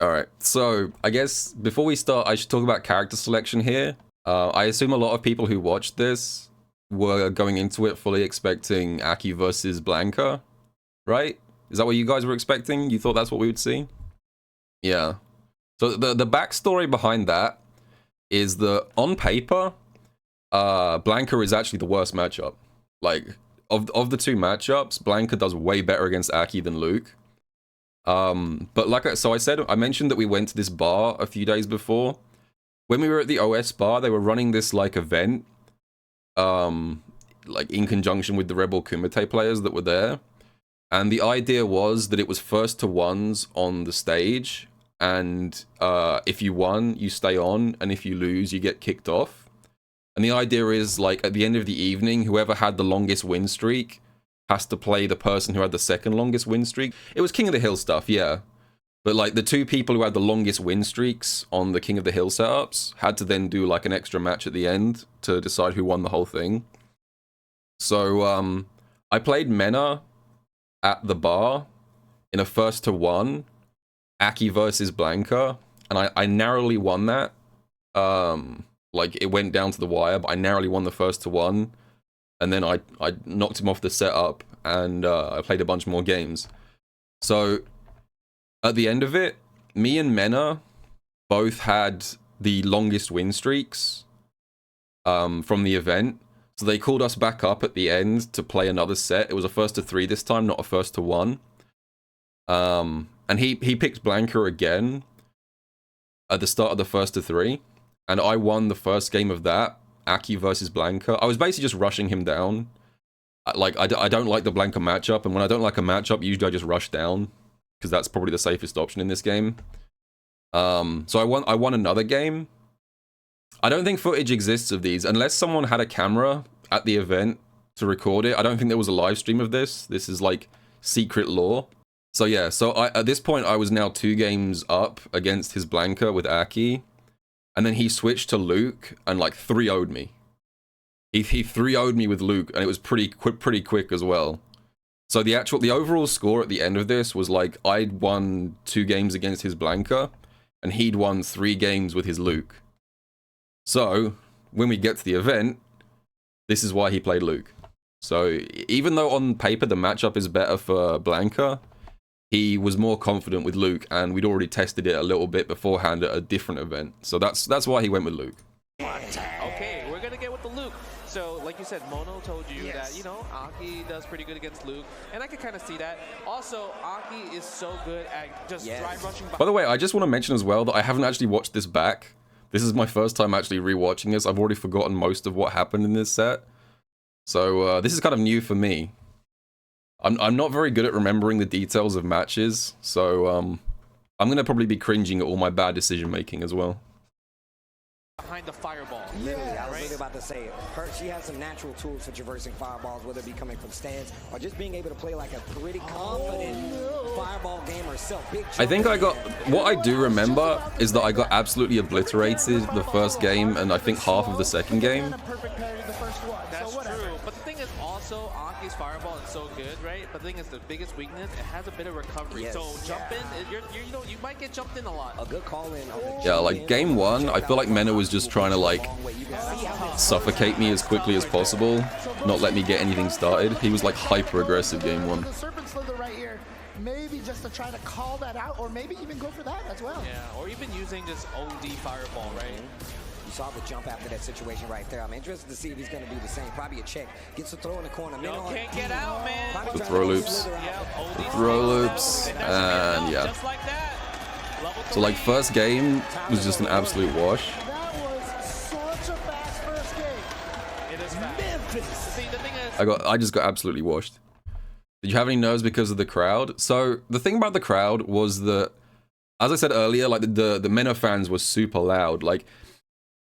Alright, so I guess before we start, I should talk about character selection here. I assume a lot of people who watched this were going into it fully expecting Aki versus Blanca, right? Is that what you guys were expecting? You thought that's what we would see? Yeah. So the backstory behind that is that on paper, Blanca is actually the worst matchup. Like, of the two matchups, Blanca does way better against Aki than Luke. But like I mentioned that we went to this bar a few days before. When we were at the OS bar, they were running this like event, like in conjunction with the Rebel Kumite players that were there. And the idea was that it was first to ones on the stage, and if you won, you stay on, and if you lose, you get kicked off. And the idea is, like, at the end of the evening, whoever had the longest win streak has to play the person who had the second longest win streak. It was King of the Hill stuff, yeah. But, like, the two people who had the longest win streaks on the King of the Hill setups had to then do, like, an extra match at the end to decide who won the whole thing. So, I played Mena at the bar in a first to one, Aki versus Blanca, and I narrowly won that. Like, it went down to the wire, but I narrowly won the first to one. And then I knocked him off the setup, and I played a bunch more games. So, at the end of it, me and Mena both had the longest win streaks from the event. So they called us back up at the end to play another set. It was a first to three this time, not a first to one. And he picked Blanca again at the start of the first to three. And I won the first game of that. Aki versus Blanca. I was basically just rushing him down. Like, I don't like the Blanca matchup, and when I don't like a matchup, usually I just rush down, because that's probably the safest option in this game. So I won another game. I don't think footage exists of these, unless someone had a camera at the event to record it. I don't think there was a live stream of this. This is, like, secret lore. So yeah, so at this point, I was now 2 games up against his Blanca with Aki. And then he switched to Luke and, like, 3-0'd me. He 3-0'd me with Luke, and it was pretty quick as well. So the overall score at the end of this was, like, I'd won 2 games against his Blanca, and he'd won 3 games with his Luke. So, when we get to the event, this is why he played Luke. So, even though on paper the matchup is better for Blanca, he was more confident with Luke, and we'd already tested it a little bit beforehand at a different event. So that's why he went with Luke. Okay, we're gonna get with the Luke. So, like you said, Mono told you that, you know, Aki does pretty good against Luke, and I can kind of see that. Also, Aki is so good at just drive rushing. By the way, I just want to mention as well that I haven't actually watched this back. This is my first time actually rewatching this. I've already forgotten most of what happened in this set. So this is kind of new for me. I'm not very good at remembering the details of matches, so I'm gonna probably be cringing at all my bad decision making as well. Behind the fireball. Literally, I was literally about to say, she has some natural tools for traversing fireballs, whether it be coming from stands or just being able to play like a pretty confident fireball game herself. I think what I do remember is that I got absolutely obliterated the first game, and I think half of the second game. That's true, but the thing is also, Aki's fireball is so good, right? But the thing is, the biggest weakness, it has a bit of recovery. So jump in, you might get jumped in a lot. A good call in. Yeah, like game 1, I feel like Mena was just trying to, like, suffocate me as quickly as possible, not let me get anything started. He was, like, hyper aggressive game 1. The Serpent Slither right here, maybe just to try to call that out, or maybe even go for that as well. Yeah, or even using just OD fireball, right? You saw the jump after that situation right there. I'm interested to see if he's going to do the same. Probably a check. Gets a throw in the corner. No, can't get out, man. The throw loops. Yeah, Throw loops, and yeah. Just like that. So, like, first game was just an absolute wash. That was such a fast first game. It is fast. Memphis. See, the thing is, I just got absolutely washed. Did you have any nerves because of the crowd? So the thing about the crowd was that, as I said earlier, like the Mena fans were super loud. Like,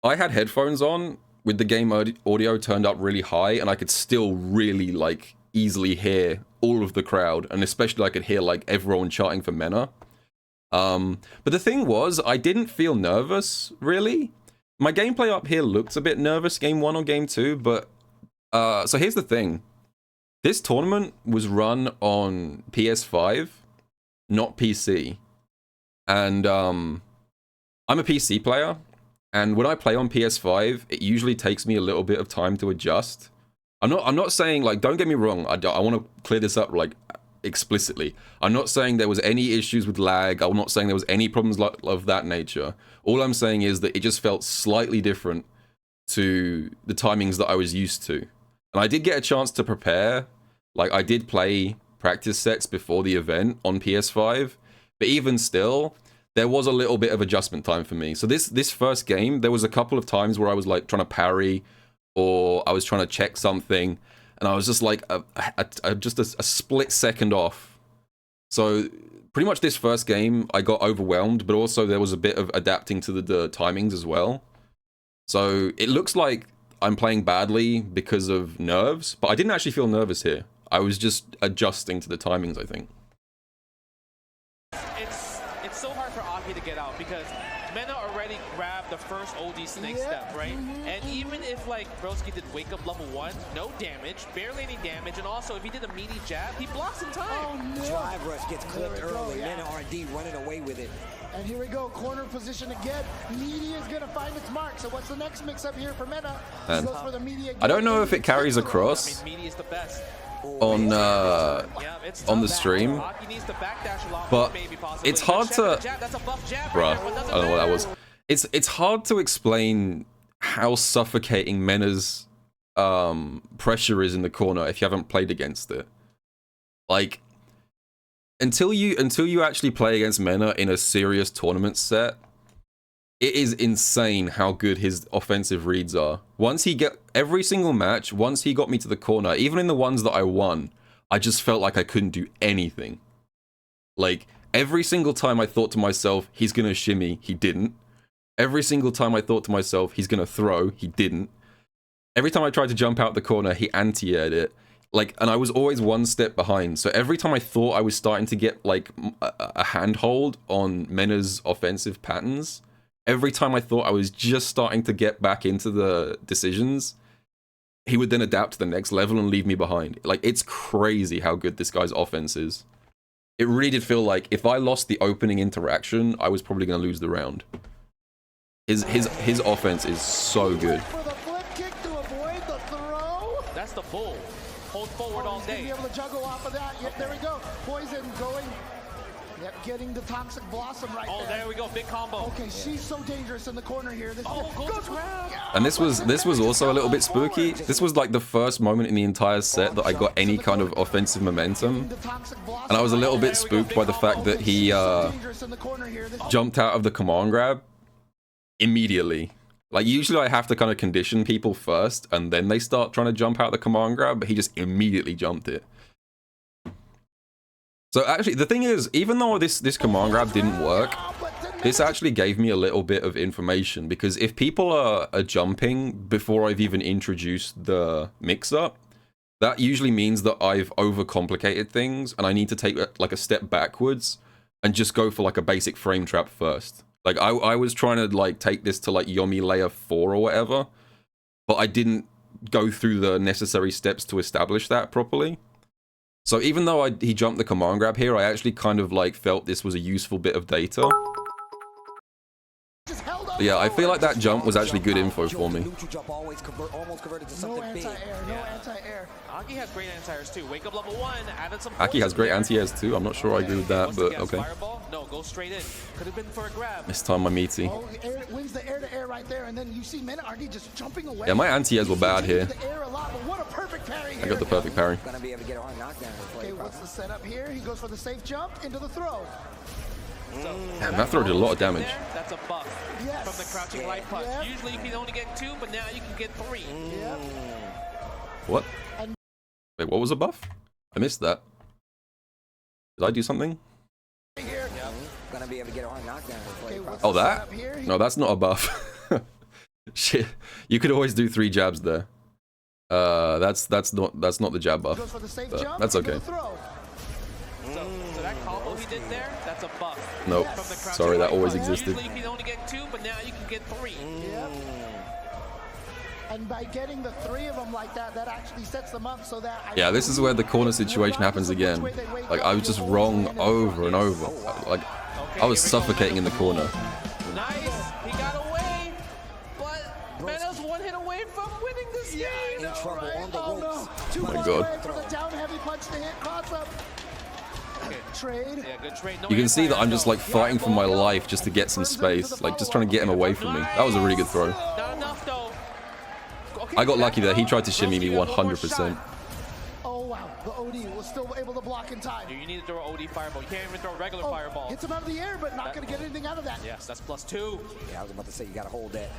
I had headphones on with the game audio turned up really high, and I could still really, like, easily hear all of the crowd, and especially I could hear, like, everyone chanting for Mena. But the thing was, I didn't feel nervous, really. My gameplay up here looked a bit nervous game 1 or game 2, but so here's the thing. This tournament was run on PS5, not PC. And I'm a PC player, and when I play on PS5, it usually takes me a little bit of time to adjust. I'm not saying, like, don't get me wrong, I want to clear this up, like, explicitly. I'm not saying there was any issues with lag. I'm not saying there was any problems of that nature. All I'm saying is that it just felt slightly different to the timings that I was used to. And I did get a chance to prepare. Like, I did play practice sets before the event on PS5, but even still, there was a little bit of adjustment time for me. So this first game, there was a couple of times where I was like trying to parry, or I was trying to check something, and I was just like just a split second off. So pretty much this first game, I got overwhelmed, but also there was a bit of adapting to the timings as well. So it looks like I'm playing badly because of nerves, but I didn't actually feel nervous here. I was just adjusting to the timings, I think. It's so hard for Aki to get out because Mena already grabbed the first OD snake step, right? And even if, like, Broski did wake up level 1, no damage, barely any damage, and also if he did a meaty jab, he blocks in time. Oh, no. Drive rush gets clipped early. MenaRD running away with it. And here we go, corner position again. Meaty is gonna find its mark. So what's the next mix-up here for Mena? And Goes for the Meaty again. I don't know if it carries across. I mean, Meaty is the best. On the stream, but it's hard to, bruh, I don't know what that was. It's hard to explain how suffocating Mena's pressure is in the corner if you haven't played against it. Like, until you actually play against Mena in a serious tournament set, it is insane how good his offensive reads are. Every single match, once he got me to the corner, even in the ones that I won, I just felt like I couldn't do anything. Like, every single time I thought to myself, he's gonna shimmy, he didn't. Every single time I thought to myself, he's gonna throw, he didn't. Every time I tried to jump out the corner, he anti-aired it. Like, and I was always one step behind. So every time I thought I was starting to get, like, a handhold on Mena's offensive patterns, every time I thought I was just starting to get back into the decisions, he would then adapt to the next level and leave me behind. Like, it's crazy how good this guy's offense is. It really did feel like if I lost the opening interaction, I was probably going to lose the round. His offense is so good. For the flip kick to avoid the throw. That's the bull. Hold forward all day. He's gonna be able to juggle off of that. Yep, there we go. Poison going. Yep, getting the toxic blossom right there. Oh, there we go. Big combo. Okay, she's so dangerous in the corner here. This goes grab. And this was also a little bit spooky. This was like the first moment in the entire set that I got any kind of offensive momentum. And I was a little bit spooked by the fact that he jumped out of the command grab immediately. Like, usually I have to kind of condition people first and then they start trying to jump out the command grab, but he just immediately jumped it. So actually, the thing is, even though this command grab didn't work, this actually gave me a little bit of information, because if people are jumping before I've even introduced the mix-up, that usually means that I've overcomplicated things and I need to take like a step backwards and just go for like a basic frame trap first. Like, I was trying to like take this to like Yomi layer 4 or whatever, but I didn't go through the necessary steps to establish that properly. So even though he jumped the command grab here, I actually kind of like felt this was a useful bit of data. But yeah, I feel like that jump was actually good info for me. No anti-air. Aki has great anti-airs too. Wake up level 1, added some. Aki has great anti-airs too. I'm not sure I agree with that, but okay. Fireball? No, go straight in. Could have been for a grab. This time my meaty. Oh, wins the air-to-air right there, and then you see MenaRD just jumping away. Yeah, my anti-airs were bad here. What a perfect parry here. I got the perfect parry. Gonna be able to get a hard knockdown. Okay, what's the setup here? He goes for the safe jump into the throw. Damn, that throw did a lot of damage. That's a buff from the crouching light punch. Usually you can only get 2, but now you can get 3. What? Wait, what was a buff? I missed that. Did I do something? Gonna be able to get a hard knockdown. Oh, that? No, that's not a buff. Shit, you could always do 3 jabs there. That's not the jab buff. But that's okay. So that combo he did there, that's a buff. Nope. Sorry, that always existed. Usually you can only get 2, but now you can get 3. And by getting the 3 of them like that, that actually sets them up so that... Yeah, this is where the corner situation happens again. Like, I was just wrong over and over. Like, Okay, I was here we go. suffocating in the corner. Nice. He got away. But Mena's one hit away from winning this game. In trouble on the Oh ropes. no! Too my far God. away for the down heavy punch to hit cross up. Okay. Trade. Yeah, good trade. No You can see that I'm just like anti-air, fighting for my life just to get some space, like just trying to get him away from me. That was a really good throw. Not enough though. Okay, I got lucky there. He tried to shimmy me Broski, one more 100%. shot. Oh wow! The OD was still able to block in time. You need to throw OD fireball. You can't even throw regular Oh, fireball. hits him out of the air, but not going to get anything out of that. Yes, that's +2. Yeah, I was about to say you got to hold that.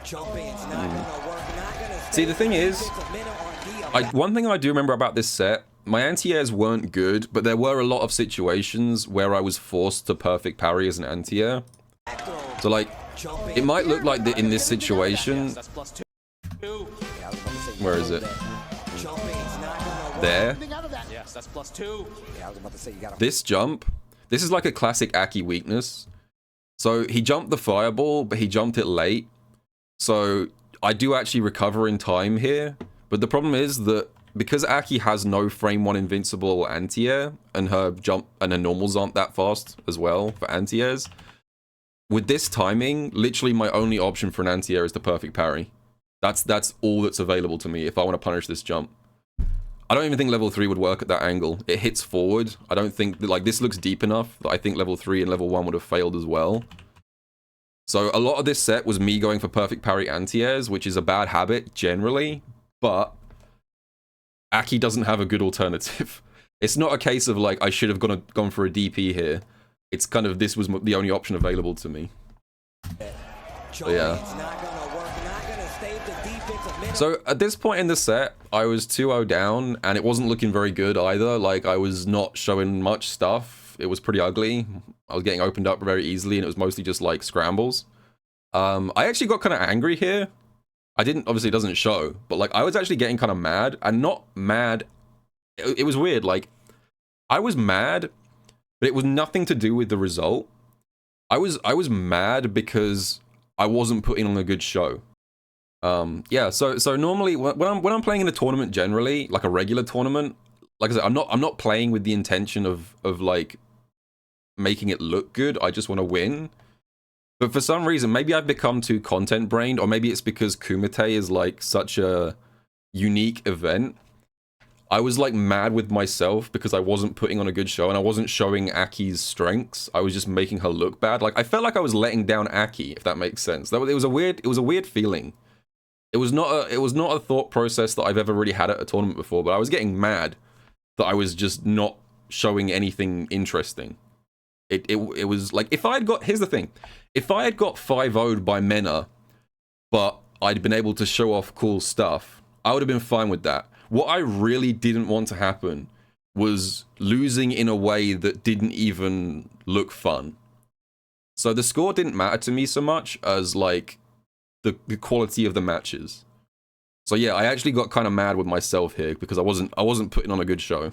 Jump in's not going to work. Not going to. See, the thing is, one thing I do remember about this set, my anti-airs weren't good, but there were a lot of situations where I was forced to perfect parry as an anti-air. So like, it might look like that in this situation. That's +2. Where is it? There. Yes, that's +2. Yeah, I was about to say you got to. This jump, this is like a classic Aki weakness. So he jumped the fireball, but he jumped it late. So I do actually recover in time here. But the problem is that because Aki has no frame 1 invincible anti-air, and her jump and her normals aren't that fast as well for anti-airs, with this timing, literally my only option for an anti-air is the perfect parry. That's all that's available to me if I want to punish this jump. I don't even think level 3 would work at that angle. It hits forward. I don't think that, like, this looks deep enough that I think level 3 and level 1 would have failed as well. So a lot of this set was me going for perfect parry anti-airs, which is a bad habit generally, but Aki doesn't have a good alternative. It's not a case of like I should have gone for a DP here. It's kind of this was the only option available to me. So yeah. So at this point in the set, I was 2-0 down, and it wasn't looking very good either. Like, I was not showing much stuff. It was pretty ugly. I was getting opened up very easily, and it was mostly just, like, scrambles. I actually got kind of angry here. I didn't, obviously it doesn't show, but, like, I was actually getting kind of mad, and not mad. It was weird, like, I was mad, but it was nothing to do with the result. I was mad because I wasn't putting on a good show. Yeah, so normally when I'm playing in a tournament generally, like a regular tournament, like I said, I'm not playing with the intention of like making it look good. I just want to win. But for some reason, maybe I've become too content brained, or maybe it's because Kumite is like such a unique event. I was like mad with myself because I wasn't putting on a good show and I wasn't showing Aki's strengths. I was just making her look bad. Like I felt like I was letting down Aki, if that makes sense. It was a weird feeling. It was not a thought process that I've ever really had at a tournament before, but I was getting mad that I was just not showing anything interesting. It was like, if I had got, here's the thing, if I had got 5-0'd by Mena, but I'd been able to show off cool stuff, I would have been fine with that. What I really didn't want to happen was losing in a way that didn't even look fun. So the score didn't matter to me so much as like the quality of the matches. So yeah, I actually got kind of mad with myself here because I wasn't putting on a good show.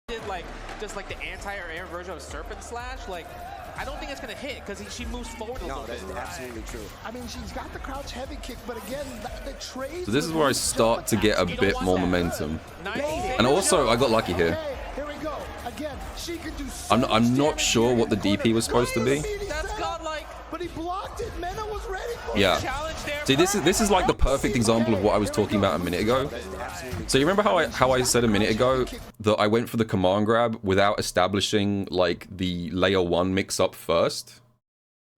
Did like just like the anti-air version of Serpent Slash, like I don't think it's gonna hit because she moves forward a little bit. No, that's absolutely true. I mean, she's got the crouch heavy kick, but again, the trades. So this is where I start to get a bit more momentum. And also, I got lucky here. Okay, here we go. Again, she can do so I'm not sure what the DP was supposed to be. That's godlike. But he blocked it. Mena was ready for it. Yeah. See, this is like the perfect example of what I was talking about a minute ago. So you remember how I said a minute ago that I went for the command grab without establishing like the layer 1 mix up first?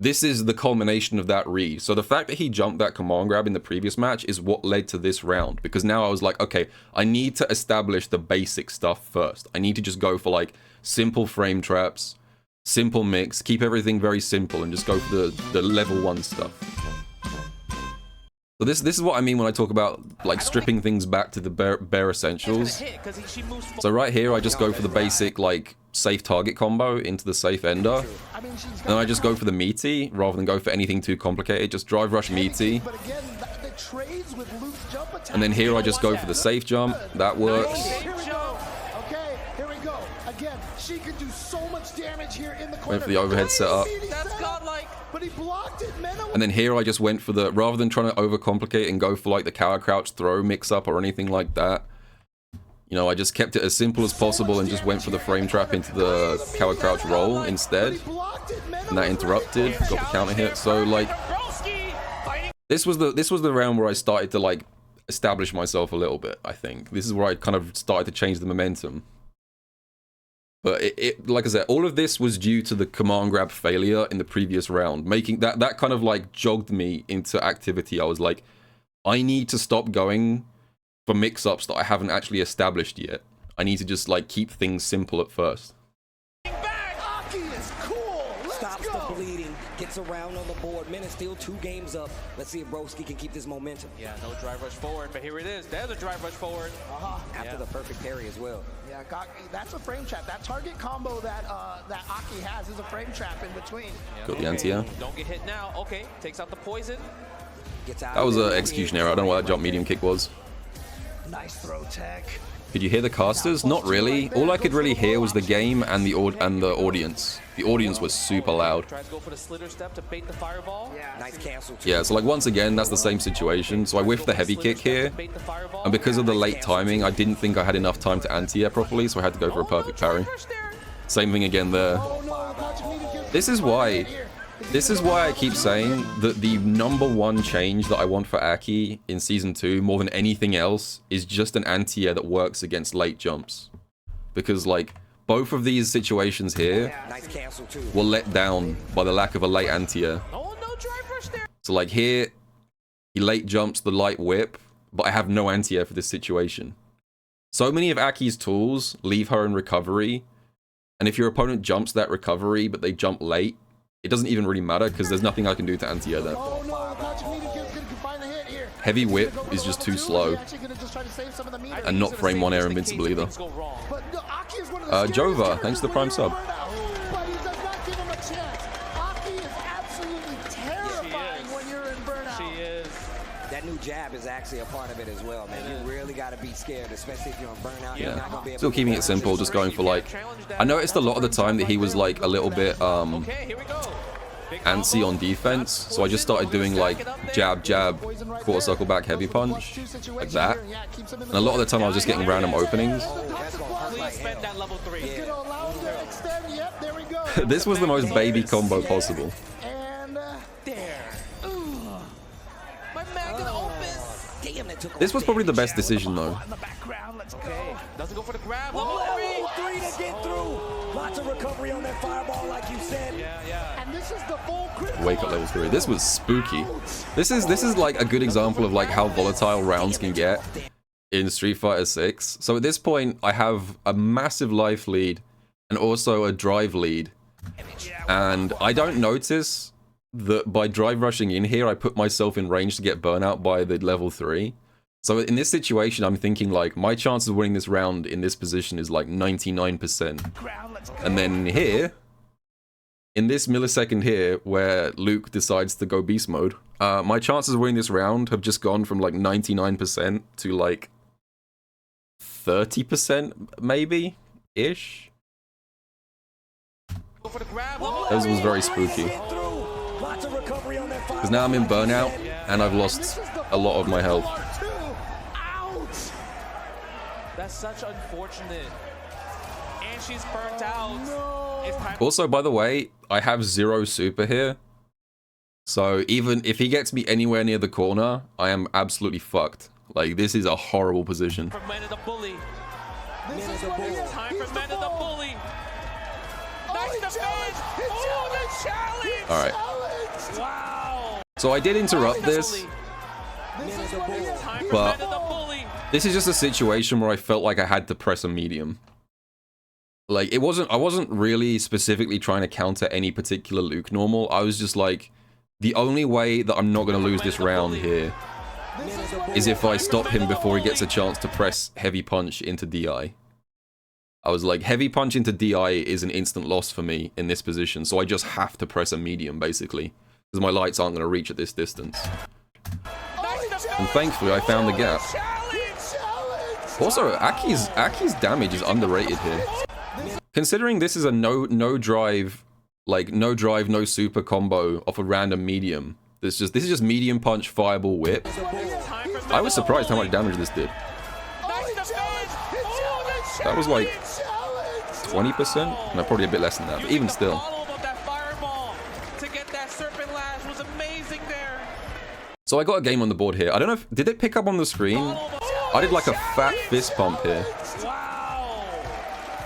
This is the culmination of that read. So the fact that he jumped that command grab in the previous match is what led to this round, because now I was like, okay, I need to establish the basic stuff first. I need to just go for like simple frame traps, simple mix, keep everything very simple, and just go for the level 1 stuff. So this is what I mean when I talk about like stripping things back to the bare essentials. So right here, I just go for the basic like safe target combo into the safe ender. And then I just go for the meaty rather than go for anything too complicated. Just drive rush meaty. And then here I just go for the safe jump. That works. Okay, here we go. Again, she can do so much damage here in the corner. Went for the overhead setup. That's godlike. But he blocked it. And then here I just went for the, rather than trying to overcomplicate and go for like the cower crouch throw mix up or anything like that, You know, I just kept it as simple as possible and just went for the frame trap into the cower crouch roll instead. And that interrupted, got the counter hit. So like, this was the round where I started to like establish myself a little bit, I think. This is where I kind of started to change the momentum. But it like I said, all of this was due to the command grab failure in the previous round. Making that kind of like jogged me into activity. I was like, I need to stop going for mix-ups that I haven't actually established yet. I need to just like keep things simple at first. Aki is cool. Stops the bleeding, gets around on the board. Mena still 2 games up. Let's see if Broski can keep this momentum. Yeah, no drive rush forward, but here it is. There's a drive rush forward. After the perfect parry as well. Yeah, that's a frame trap. That target combo that that Aki has is a frame trap in between. Yeah, Got the anti-air. Don't get hit now. Okay, takes out the poison. Gets out. That was an execution error. I don't know what that jump medium kick was. Nice throw tech. Could you hear the casters? Not really. All I could really hear was the game and the audience. The audience was super loud. Tries to go for the slitter step to bait the fireball. Yeah, Nice cancel. Yeah, so like once again, that's the same situation. So I whiffed the heavy kick here. And because of the late timing, I didn't think I had enough time to anti-air properly, so I had to go for a perfect parry. Same thing again there. This is why I keep saying that the #1 change that I want for Aki in Season 2, more than anything else, is just an anti-air that works against late jumps. Because, like, both of these situations here were let down by the lack of a late anti-air. Oh, no drive rush there. So, like, here, he late jumps the light whip, but I have no anti-air for this situation. So many of Aki's tools leave her in recovery, and if your opponent jumps that recovery, but they jump late, it doesn't even really matter because there's nothing I can do to anti-air that. Oh no, Magic Meter can find a hit here. Heavy whip is just too slow. And not frame 1 air invincible either. Jova, thanks to the Prime sub. But he does not give him a chance. Aki is absolutely terrifying when you're in burnout. She is. That new jab is actually a part of it as well, man. You really got to be scared, especially if you're on burnout. You're not gonna be able Still keeping it simple, just going for like... I noticed a lot of the time that he was like a little bit antsy on defense, so I just started doing like jab, jab, quarter circle back, heavy punch, like that. And a lot of the time I was just getting random openings. Please spend that level 3. This was the most baby combo possible. And There. My mag opens. Damn, that took This was probably the best decision though. Okay, doesn't go for the grab. Level level 3. 3 to get through. Lots of recovery on that fireball, like you said. Yeah. and this is the full critical. Wake up level 3. This was spooky. This is like a good example of like how volatile rounds can get in Street Fighter 6. So at this point, I have a massive life lead and also a drive lead. And I don't notice that by drive rushing in here, I put myself in range to get burnout by the level 3. So in this situation, I'm thinking like, my chance of winning this round in this position is like 99%. And then here, in this millisecond here, where Luke decides to go beast mode, my chances of winning this round have just gone from like 99% to like 30% maybe ish. This was very spooky. Because now I'm in burnout and I've lost a lot of my health. That's such unfortunate. And she's burnt out. It's time. Also, by the way, I have 0 super here. So even if he gets me anywhere near the corner, I am absolutely fucked. Like, this is a horrible position. For Mena the Bully. This is what it is. Time for He's the Mena the ball. Bully. Oh, Nice he defense. challenged. He Oh, the challenge. All right. challenged. Wow. So I did interrupt this, This is what it is. Time for but Mena the Bully. this is just a situation where I felt like I had to press a medium. Like, I wasn't really specifically trying to counter any particular Luke normal. I was just like, the only way that I'm not going to lose this round here is if I stop him before he gets a chance to press heavy punch into DI. I was like, heavy punch into DI is an instant loss for me in this position, so I just have to press a medium, basically. Because my lights aren't going to reach at this distance. And thankfully, I found the gap. Also, Aki's damage is underrated here. Considering this is a no drive, no super combo off a random medium. This is just medium punch, fireball, whip. I was surprised how much damage this did. That was like 20%. No, probably a bit less than that, but even still. That fireball to get that serpent lash was amazing there. So I got a game on the board here. I don't know if did it pick up on the screen. I did like a fat fist pump here. Wow.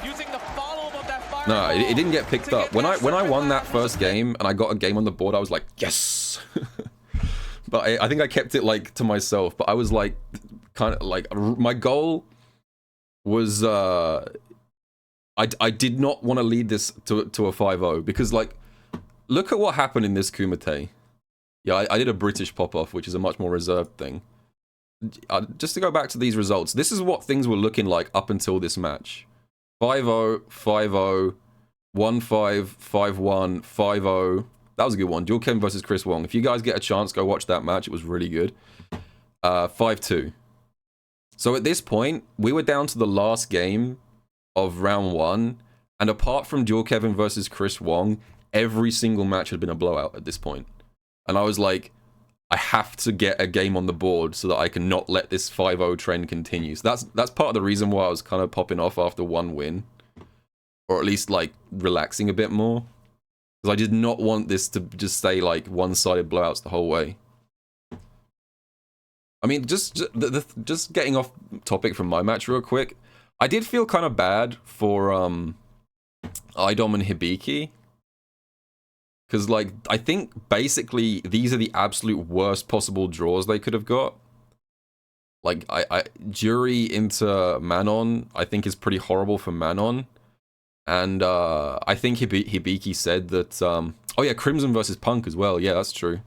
Using the follow-up of that fireball. No, it didn't get picked up. When I won that first game and I got a game on the board, I was like, yes. But I think I kept it like to myself. But I was like, kind of like, my goal was I did not want to lead this to a 5-0 because like, look at what happened in this Kumite. Yeah, I did a British pop-off, which is a much more reserved thing. Just to go back to these results, this is what things were looking like up until this match. 5-0, 5-0, 1-5, 5-1, 5-0. That was a good one. Dual Ken versus Chris Wong. If you guys get a chance, go watch that match. It was really good. 5-2. So at this point, we were down to the last game of round 1. And apart from Dual Kevin versus Chris Wong, every single match had been a blowout at this point. And I was like, I have to get a game on the board so that I can not let this 5-0 trend continue. So that's part of the reason why I was kind of popping off after one win. Or at least, like, relaxing a bit more. Because I did not want this to just stay, like, one-sided blowouts the whole way. I mean, just getting off topic from my match real quick. I did feel kind of bad for Idom and Hibiki. Because, like, I think basically these are the absolute worst possible draws they could have got. Like, Jury into Manon, I think is pretty horrible for Manon. And I think Hibiki said that, oh yeah, Crimson versus Punk as well. Yeah, that's true.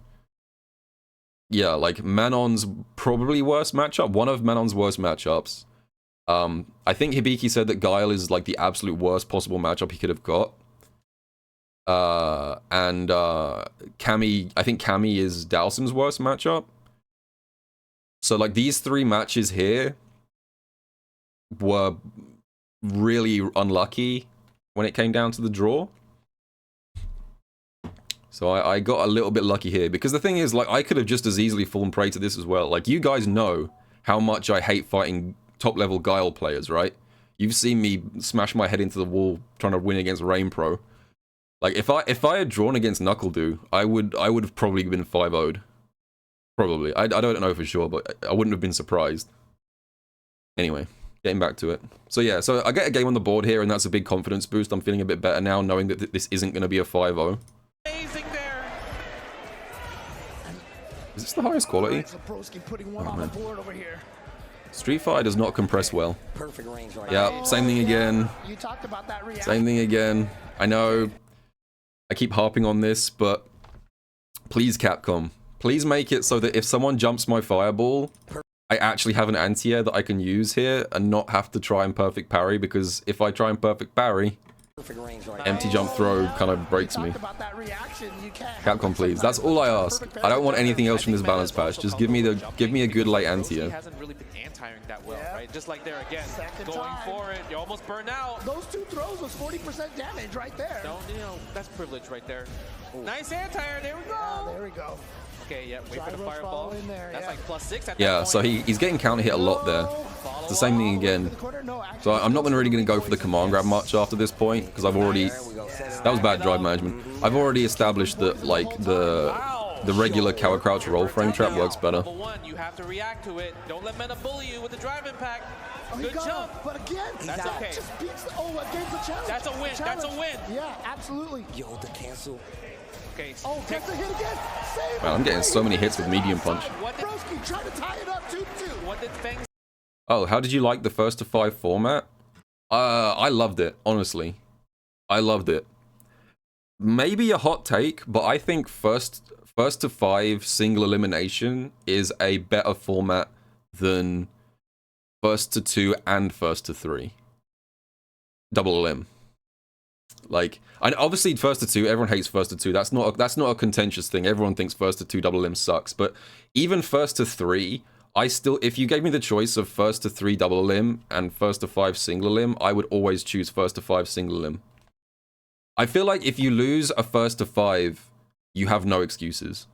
Yeah, like, Manon's probably worst matchup. One of Manon's worst matchups. I think Hibiki said that Guile is, like, the absolute worst possible matchup he could have got. And Cammy, I think Cammy is Dalsim's worst matchup. So like these three matches here were really unlucky when it came down to the draw. So I got a little bit lucky here because the thing is, like, I could have just as easily fallen prey to this as well. Like, you guys know how much I hate fighting top level Guile players, right? You've seen me smash my head into the wall trying to win against Rain Pro. Like, if I had drawn against NuckleDo, I would have probably been 5-0'd. Probably. I don't know for sure, but I wouldn't have been surprised. Anyway, getting back to it. So yeah, so I get a game on the board here, and that's a big confidence boost. I'm feeling a bit better now, knowing that this isn't going to be a 5-0. Amazing there. Is this the highest quality? Broski putting one on the board over here. Street Fighter does not compress well. Perfect range right Yeah, now. same thing again. You talked about that reaction. Same thing again. I know I keep harping on this, but please, Capcom, please make it so that if someone jumps my fireball, I actually have an anti-air that I can use here and not have to try and perfect parry, because if I try and perfect parry, Perfect range right empty jump throw kind of breaks me. About that reaction. You can't Capcom, please. That's all I ask. I don't want anything else from this balance patch. Just give me a good late anti-air. He hasn't really been anti-airing that well, Yeah. right? Just like there again, Second going time. for it. You almost burned out. Those two throws was 40% damage right there. Don't, you know, that's privilege right there. Nice anti-air. There we go. There we go. Okay, yeah, wait for the Gyros fireball. follow in there, That's yeah. like +6 at Yeah, that so point. he's getting counter hit a lot there. It's the same thing again. So I'm not really going to go for the command grab much after this point, because I've already... That was bad drive management. I've already established that, like, the regular cower crouch roll frame trap works better. Level 1, you have to react to it. Don't let Mena bully you with the drive impact. Good jump. But again, That's out. okay. just beats the, against the challenge. That's a win. That's a win. Yeah, absolutely. Yo, the cancel. Okay. Oh, gets the hit again. Save Man, I'm getting so many hits with medium punch. What did, Broski trying to tie it up 2-2. what did Feng Oh, how did you like the first to 5 format? I loved it, honestly. I loved it. Maybe a hot take, but I think first to 5 single elimination is a better format than first to 2 and first to 3. Double elim. Like, and obviously first to 2, everyone hates first to 2. That's not a contentious thing. Everyone thinks first to 2 double elim sucks. But even first to 3, I still, if you gave me the choice of first to 3 double elim and first to 5 single elim, I would always choose first to 5 single elim. I feel like if you lose a first to 5, you have no excuses.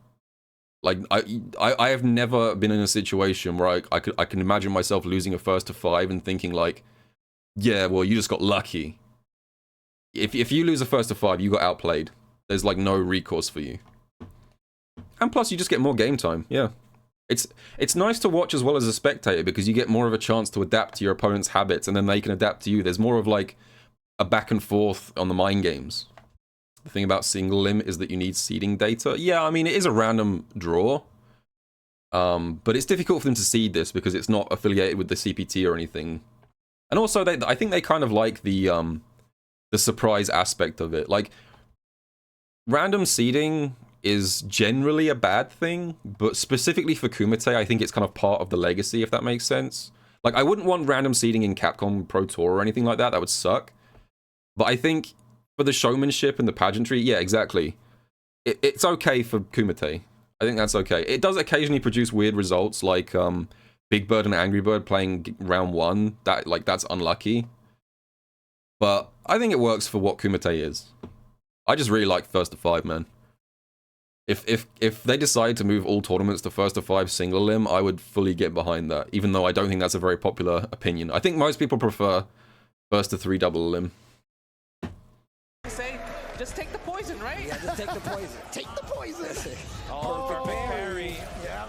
Like, I have never been in a situation where I can imagine myself losing a first to 5 and thinking like, Yeah, well, you just got lucky. If you lose a first to 5, you got outplayed. There's like no recourse for you. And plus, you just get more game time. Yeah, it's nice to watch as well as a spectator because you get more of a chance to adapt to your opponent's habits, and then they can adapt to you. There's more of like a back and forth on the mind games. The thing about single limb is that you need seeding data. Yeah, I mean, it is a random draw. But it's difficult for them to seed this because it's not affiliated with the CPT or anything. And also, I think they kind of like the surprise aspect of it. Like, random seeding is generally a bad thing, but specifically for Kumite, I think it's kind of part of the legacy, if that makes sense. Like, I wouldn't want random seeding in Capcom Pro Tour or anything like that. That would suck. But I think for the showmanship and the pageantry, yeah, exactly. It's okay for Kumite. I think that's okay. It does occasionally produce weird results, like Big Bird and Angry Bird playing round 1. That's unlucky. But I think it works for what Kumite is. I just really like first to 5, man. If they decide to move all tournaments to first to 5 single limb, I would fully get behind that. Even though I don't think that's a very popular opinion. I think most people prefer first to 3 double limb. Say, just take the poison, right? Yeah, just take the poison. Take the poison. Oh, Perfect parry. Yeah.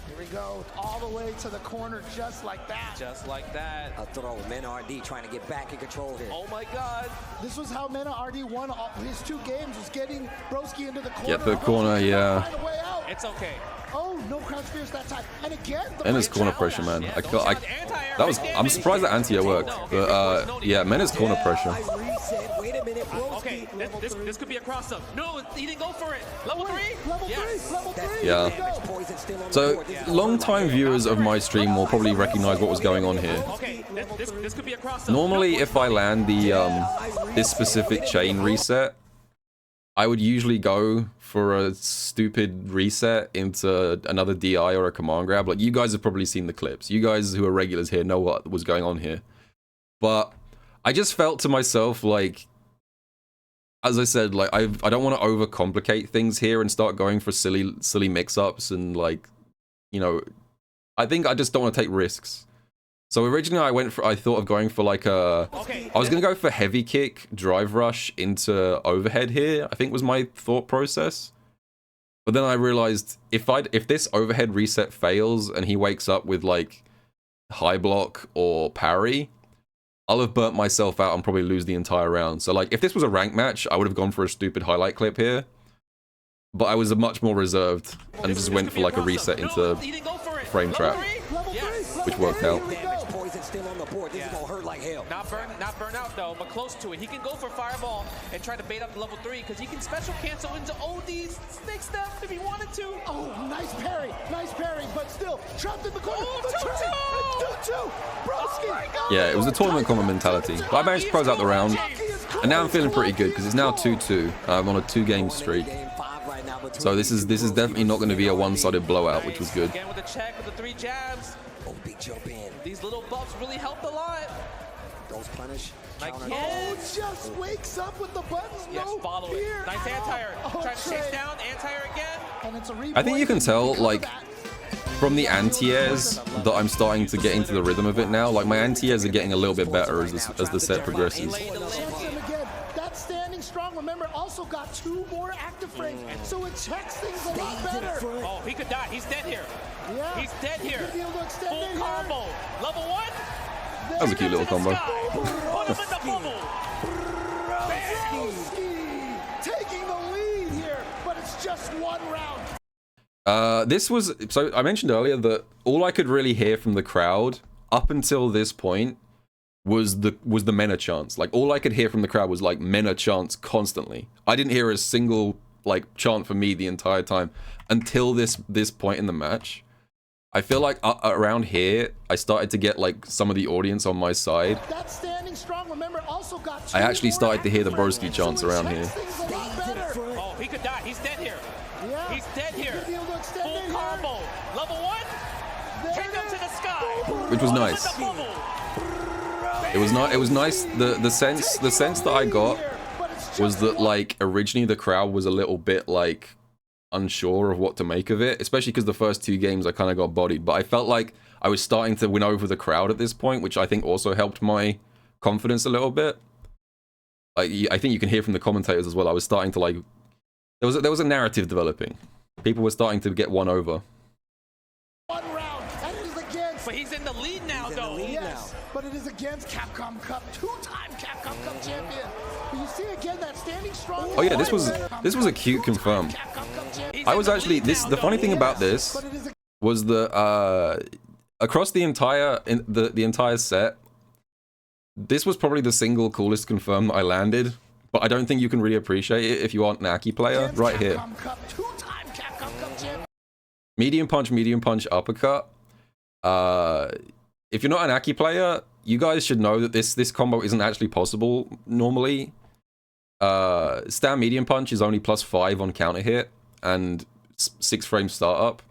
Here we go. All the way to the corner, just like that. Just like that. A throw. MenaRD trying to get back in control here. Oh my God. This was how MenaRD won his 2 games, was getting Broski into the corner. Get the corner, yeah. Find a way out. It's okay. Oh, no crown spears that time. And again, Mena's corner pressure, man. I'm surprised that anti-air worked. But yeah, Mena's corner pressure. Reset. Wait a minute. Okay, this could be a cross-up. No, he didn't go for it. Level 3? Level 3, level 3. Yeah. Poison still on So, the board. long-time viewers of my stream will probably recognize what was going on here. Okay, this could be a cross-up. Normally, if I land the this specific chain reset, I would usually go for a stupid reset into another DI or a command grab. Like, you guys have probably seen the clips. You guys who are regulars here know what was going on here. But I just felt to myself, like, as I said, like, I don't want to overcomplicate things here and start going for silly mix-ups and, like, you know, I think I just don't want to take risks. So originally I thought of going for like I was going to go for heavy kick, drive rush into overhead here, I think was my thought process. But then I realized if this overhead reset fails and he wakes up with like high block or parry, I'll have burnt myself out and probably lose the entire round. So like if this was a rank match, I would have gone for a stupid highlight clip here. But I was much more reserved and just went for like a reset into frame trap, which worked out. Still on the board. This is gonna hurt like hell. Not burn out though, but close to it. He can go for fireball and try to bait up the level 3 because he can special cancel into OD's snake step if he wanted to. Oh, nice parry, but still trapped in the corner. Oh, 2-2. Broski. Yeah, it was a tournament combo mentality. But I managed to close out the round, and now I'm feeling pretty good because it's now 2-2. I'm on a 2-game streak. So this is definitely not going to be a one-sided blowout, which was good. Again with the check with the 3 jabs. Oh, big jump in. These little buffs really helped a lot. Those punish. Like, Oh, just wakes up with the buttons. Yes, No follow fear. it. Nice anti-air. Oh, Trying to Trey. chase down anti-air again. And it's a I think you can tell, because like, of that. from the anti-airs that I'm starting to get into the rhythm of it now. Like, my anti-airs are getting a little bit better as the set progresses. Delay the Checks him game. again. That standing strong, remember, also got 2 more active frames, so it checks things a lot better. Oh, he could die. He's dead here. Yeah. He's dead here. Could be able to extend Full it here. combo. Level 1. That was a cute little combo. Put him in the bubble. Broski taking the lead here, but it's just 1 round. This was, so I mentioned earlier that all I could really hear from the crowd up until this point was the Mena chants. Like, all I could hear from the crowd was like Mena chants constantly. I didn't hear a single like chant for me the entire time until this point in the match. I feel like around here I started to get like some of the audience on my side. That standing strong, remember, also got 2 I actually more started to hear the active Broski frames, chants so it around checks here. things a lot better. Oh, he could die. He's dead here. Yeah. He's dead here. Could be able to extend Full it here. combo. Level 1. Take him to the sky. Which was nice. Put him in the bubble. It was nice. The sense that I got was that like originally the crowd was a little bit like unsure of what to make of it, especially because the first 2 games I kind of got bodied, but I felt like I was starting to win over the crowd at this point, which I think also helped my confidence a little bit. Like, I think you can hear from the commentators as well. I was starting to like, there was a narrative developing. People were starting to get won over. One round, and it is against. But he's in the lead now, though. Yes, but it is against Capcom Cup, two-time Capcom Cup champion. But you see again that standing strong. Oh yeah, this was a cute confirm. I was actually the funny thing about this was that across the entire the entire set, this was probably the single coolest confirm that I landed. But I don't think you can really appreciate it if you aren't an Aki player. Right here. Medium punch, uppercut. If you're not an Aki player, you guys should know that this combo isn't actually possible normally. Stand medium punch is only +5 on counter hit and 6 frame startup.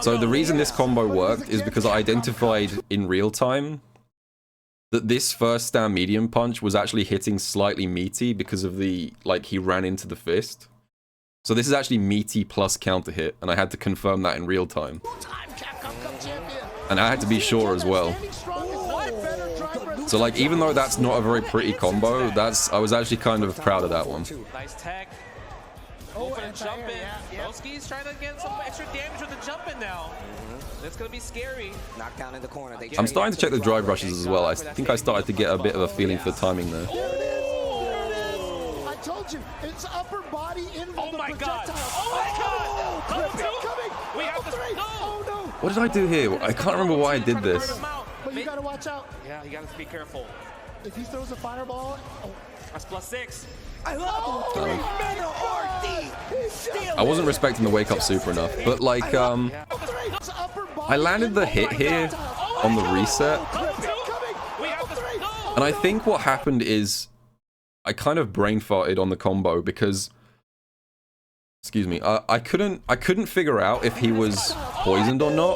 So the reason this combo worked is because I identified in real time that this first stand medium punch was actually hitting slightly meaty because of the, like, he ran into the fist. So this is actually meaty plus counter hit, and I had to confirm that in real time. And I had to be sure as well. So like, even though that's not a very pretty combo, I was actually kind of proud of that one. Nice tech. Open and jump in. Broski's trying to get some extra damage with the jump in now. That's gonna be scary. Knocked down in the corner. I'm starting to check the drive rushes as well. I think I started to get a bit of a feeling for the timing there. There it is. I told you, it's upper body in Oh the my god! projectile. Oh my god! Level 2? Coming. We have to. Three. No! Oh no! What did I do here? I can't remember why I did this. But you gotta watch out. Yeah, you gotta be careful. If he throws a fireball, That's +6. I love I wasn't respecting the wake up super enough, but like I landed the hit here on the reset, and I think what happened is I kind of brain farted on the combo because, excuse me, I couldn't figure out if he was poisoned or not,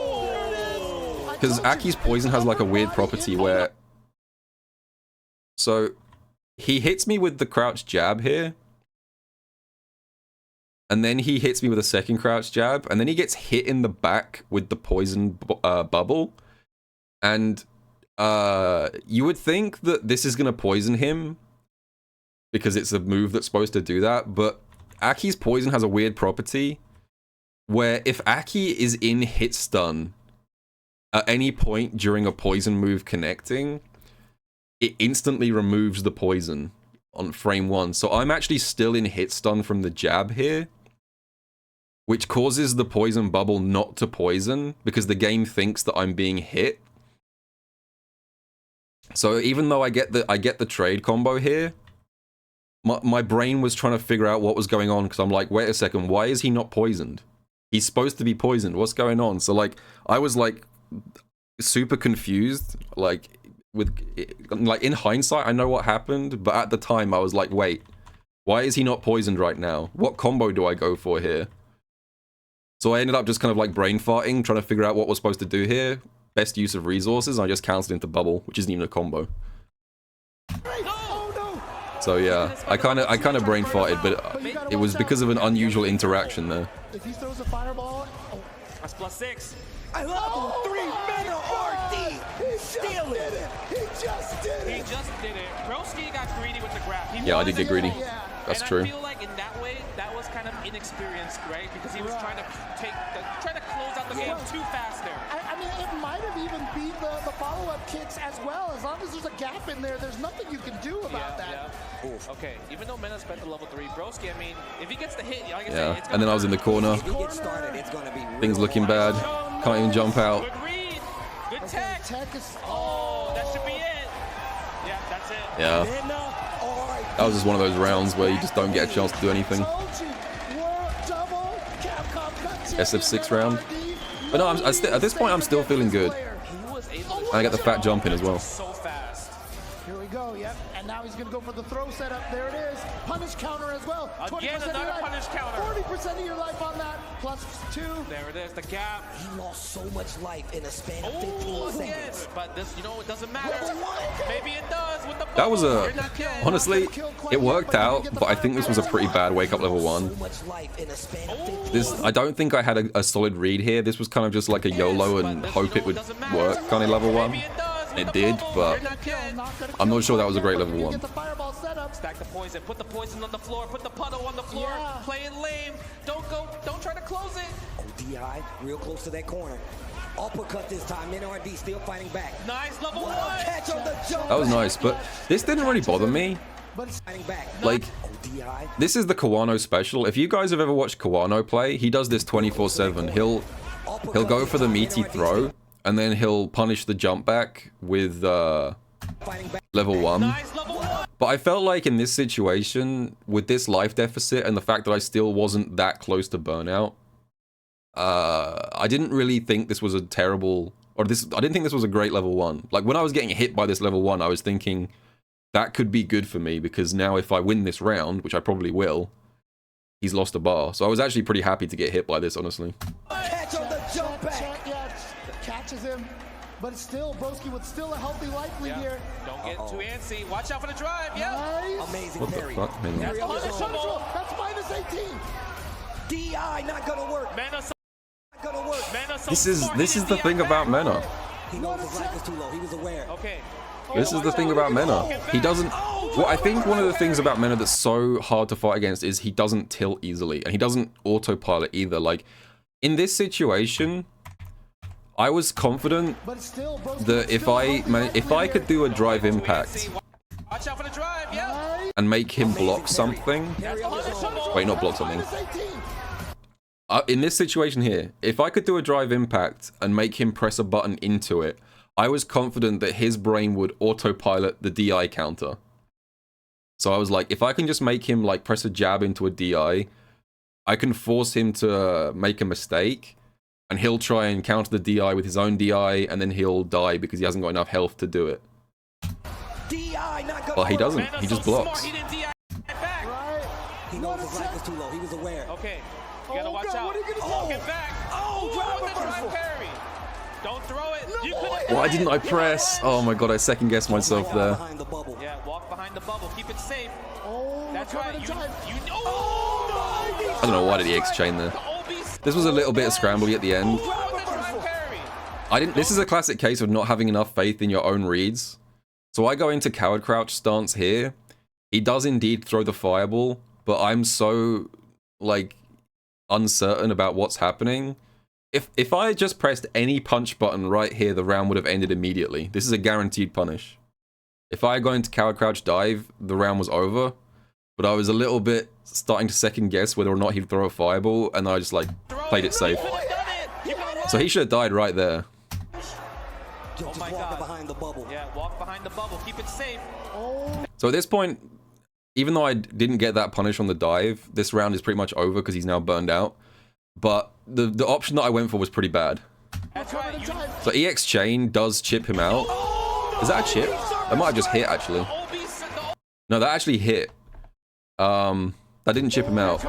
because Aki's poison has like a weird property where, so he hits me with the crouch jab here, and then he hits me with a second crouch jab, and then he gets hit in the back with the poison bubble. And you would think that this is going to poison him because it's a move that's supposed to do that, but Aki's poison has a weird property where if Aki is in hit stun at any point during a poison move connecting, it instantly removes the poison on frame 1. So I'm actually still in hit stun from the jab here, which causes the poison bubble not to poison because the game thinks that I'm being hit. So even though I get the trade combo here, my brain was trying to figure out what was going on because I'm like, wait a second, why is he not poisoned? He's supposed to be poisoned. What's going on? So like, I was like super confused, like in hindsight I know what happened, but at the time I was like, wait, why is he not poisoned right now? What combo do I go for here? So I ended up just kind of like brain farting, trying to figure out what we're supposed to do here. Best use of resources, and I just cancelled into bubble, which isn't even a combo. So yeah, I kind of brain farted, but it was because of an unusual interaction there. if he throws a fireball, That's +6. I love 3 MenaRD. He just did it. He just did it. Broski got greedy with the grab. Yeah, I did get greedy. That's true. I feel like in that way, that was kind of inexperienced, right? Because he was trying to close out the game too fast there. I mean, it might have even beat the follow-up kicks as well. As long as there's a gap in there, there's nothing you can do about that. Okay, even though Mena spent the level 3, Broski, I mean, if he gets the hit, like I Yeah, said, and then I was in the corner. If he gets started, it's gonna be Things looking bad. Can't even jump out. Good read. Good tech. Tech is, That should be it. Yeah, that's it. Yeah, that was just one of those rounds where you just don't get a chance to do anything. SF6 round. But no, at this point I'm still feeling good. He was able to I got the fat jump in as well. so fast. Here we go, yep. And now he's going to go for the throw setup. There it is. Punish counter as well. Again, 20% of your another life. punish counter. 40% of your life on that. +2. There it is, the gap. He lost so much life in a span of Oh, 15 again. seconds. But this, you know, it doesn't matter. Maybe it does with the ball. That was You're not killed. honestly, it worked out, but I think this was a pretty bad wake up level 1. So much life in a span of 15 This, I don't think I had a solid read here. This was kind of just like a YOLO and hope it would work kind of level 1. Maybe it does. It did, but I'm not sure that was a great level 1. Get the fireball set up. Stack the poison, put the poison on the floor, put the puddle on the floor, play it lame. Don't try to close it. Oh, DI, real close to that corner. Uppercut this time. MenaRD still fighting back. Nice level 1. Catch on the jump. That was nice, but this didn't really bother me. Fighting back. Like, this is the Kawano special. If you guys have ever watched Kawano play, he does this 24/7. He'll go for the meaty throw, and then he'll punish the jump back with level 1. Nice level 1. But I felt like in this situation, with this life deficit and the fact that I still wasn't that close to burnout, I didn't really think this was a terrible, I didn't think this was a great level 1. Like, when I was getting hit by this level 1, I was thinking that could be good for me, because now if I win this round, which I probably will, he's lost a bar. So I was actually pretty happy to get hit by this, honestly. Catch on the jump back. Catches him, but still, Broski with still a healthy life lead here. Don't get too antsy. Watch out for the drive. Yeah. Nice. Amazing What the parry. fuck, man? That's punishable. That's minus 18. DI not gonna work. Mena, Not gonna work. Mena, so This is smart. this He is did the DI thing back. about Mena. He knows his life is too low. He was aware. Okay. This is the thing about Mena. He doesn't. Well, I think one of the things about Mena that's so hard to fight against is he doesn't tilt easily, and he doesn't autopilot either. Like, in this situation, I was confident that if I could do a drive impact Watch out for the drive. Yeah. and make him block something. That's punishable. Wait, not block something. In this situation here, if I could do a drive impact and make him press a button into it, I was confident that his brain would autopilot the DI counter. So I was like, if I can just make him like press a jab into a DI, I can force him to make a mistake, and he'll try and counter the DI with his own DI, and then he'll die because he hasn't got enough health to do it. DI not gonna Well, he work. doesn't. Mena's He just so smart, blocks. He didn't DI back. He knows his life is too low. He was aware. Okay. You gotta watch God, out. what are you gonna do? Walk it back. Oh, drive with the reversal. drive parry. Don't throw it. You boy. could've- Why didn't I press? Oh my god, I second guessed myself there. Behind the bubble. Yeah, walk behind the bubble. Keep it safe. Oh, That's cover right. the You time. know. I don't know why did he X chain there. This was a little bit of scrambly at the end. This is a classic case of not having enough faith in your own reads. So I go into coward crouch stance here. He does indeed throw the fireball, but I'm so, like, uncertain about what's happening. If I had just pressed any punch button right here, the round would have ended immediately. This is a guaranteed punish. If I had gone into coward crouch dive, the round was over. But I was a little bit starting to second guess whether or not he'd throw a fireball, and I just, like, played it safe. So he should have died right there. Just my walk God. behind the bubble. Yeah, walk behind the bubble. Keep it safe. So at this point, even though I didn't get that punish on the dive, this round is pretty much over because he's now burned out. But the option that I went for was pretty bad. That's right. You So EX chain does chip him out. Is that a chip? That might have just hit, actually. No, that actually hit. That didn't chip him out.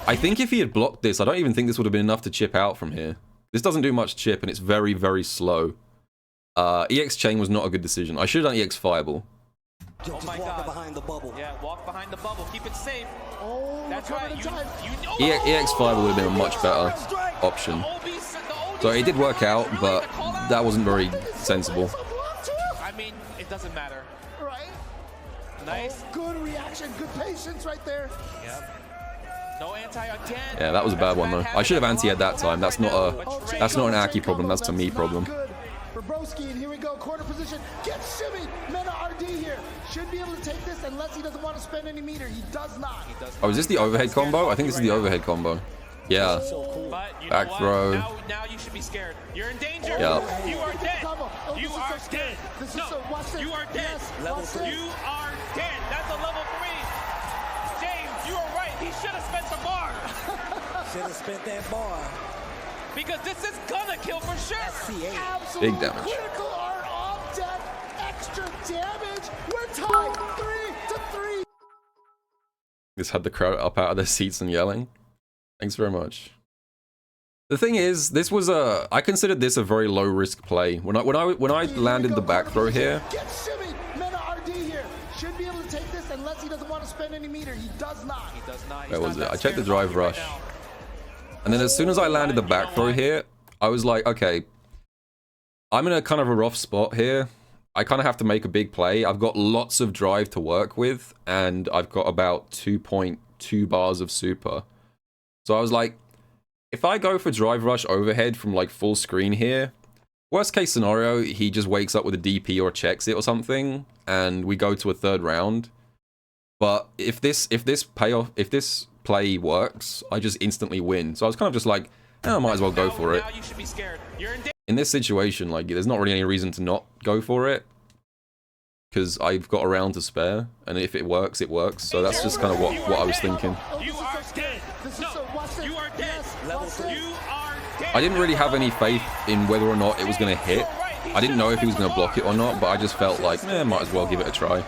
I think if he had blocked this, I don't even think this would have been enough to chip out from here. This doesn't do much chip, and it's very, very slow. EX chain was not a good decision. I should have done EX fireball. Just my walk God. behind the bubble. Yeah, walk behind the bubble. Keep it safe. Oh, That's cover right. the time. You know. EX fireball would have been a much better option. So it did work out, but that wasn't very sensible. I mean, it doesn't matter. Right? Nice. Good reaction, good patience right there. Yep. No anti again. Yeah, that was a bad one though. I should have anti-ed that time. That's not an Aki problem. That's a me problem. Good for Broski, and here we go. Corner position. Get shimmy. MenaRD here. Should be able to take this unless he doesn't want to spend any meter. He does not. Oh, is this the overhead combo? I think this is the overhead combo. Yeah. But you Back know what? throw. Now you should be scared. You're in danger. Yeah. You are dead. Oh, You this is are so scary. dead. This is No, so, watch this. you are dead. Yes, Level watch three. this. You are dead. That's a level 3. James, you are right. He should have spent the bar. Should have spent that bar. Because this is gonna kill for sure. C8. Absolute Big damage. critical art on deck. Extra damage. We're tied 3-3. Just had the crowd up out of their seats and yelling. Thanks very much. The thing is, this was I considered this a very low risk play. When I landed the back throw here, Get shimmy. MenaRD here. Should be able to take this unless he doesn't want to spend any meter. He does not. He does not. where was it? I checked the drive rush. And then as soon as I landed the back throw here, I was like, okay, I'm in a kind of a rough spot here. I kind of have to make a big play. I've got lots of drive to work with, and I've got about 2.2 bars of super. So I was like, if I go for drive rush overhead from like full screen here, worst case scenario, he just wakes up with a DP or checks it or something, and we go to a third round. But if this play works, I just instantly win. So I was kind of just like, I might as well go for it. Now you should be scared. In this situation, like, there's not really any reason to not go for it, because I've got a round to spare, and if it works, it works. So that's just kind of what I was thinking. You are dead. No, you are dead. You are dead. I didn't really have any faith in whether or not it was going to hit. I didn't know if he was going to block it or not, but I just felt like, might as well give it a try.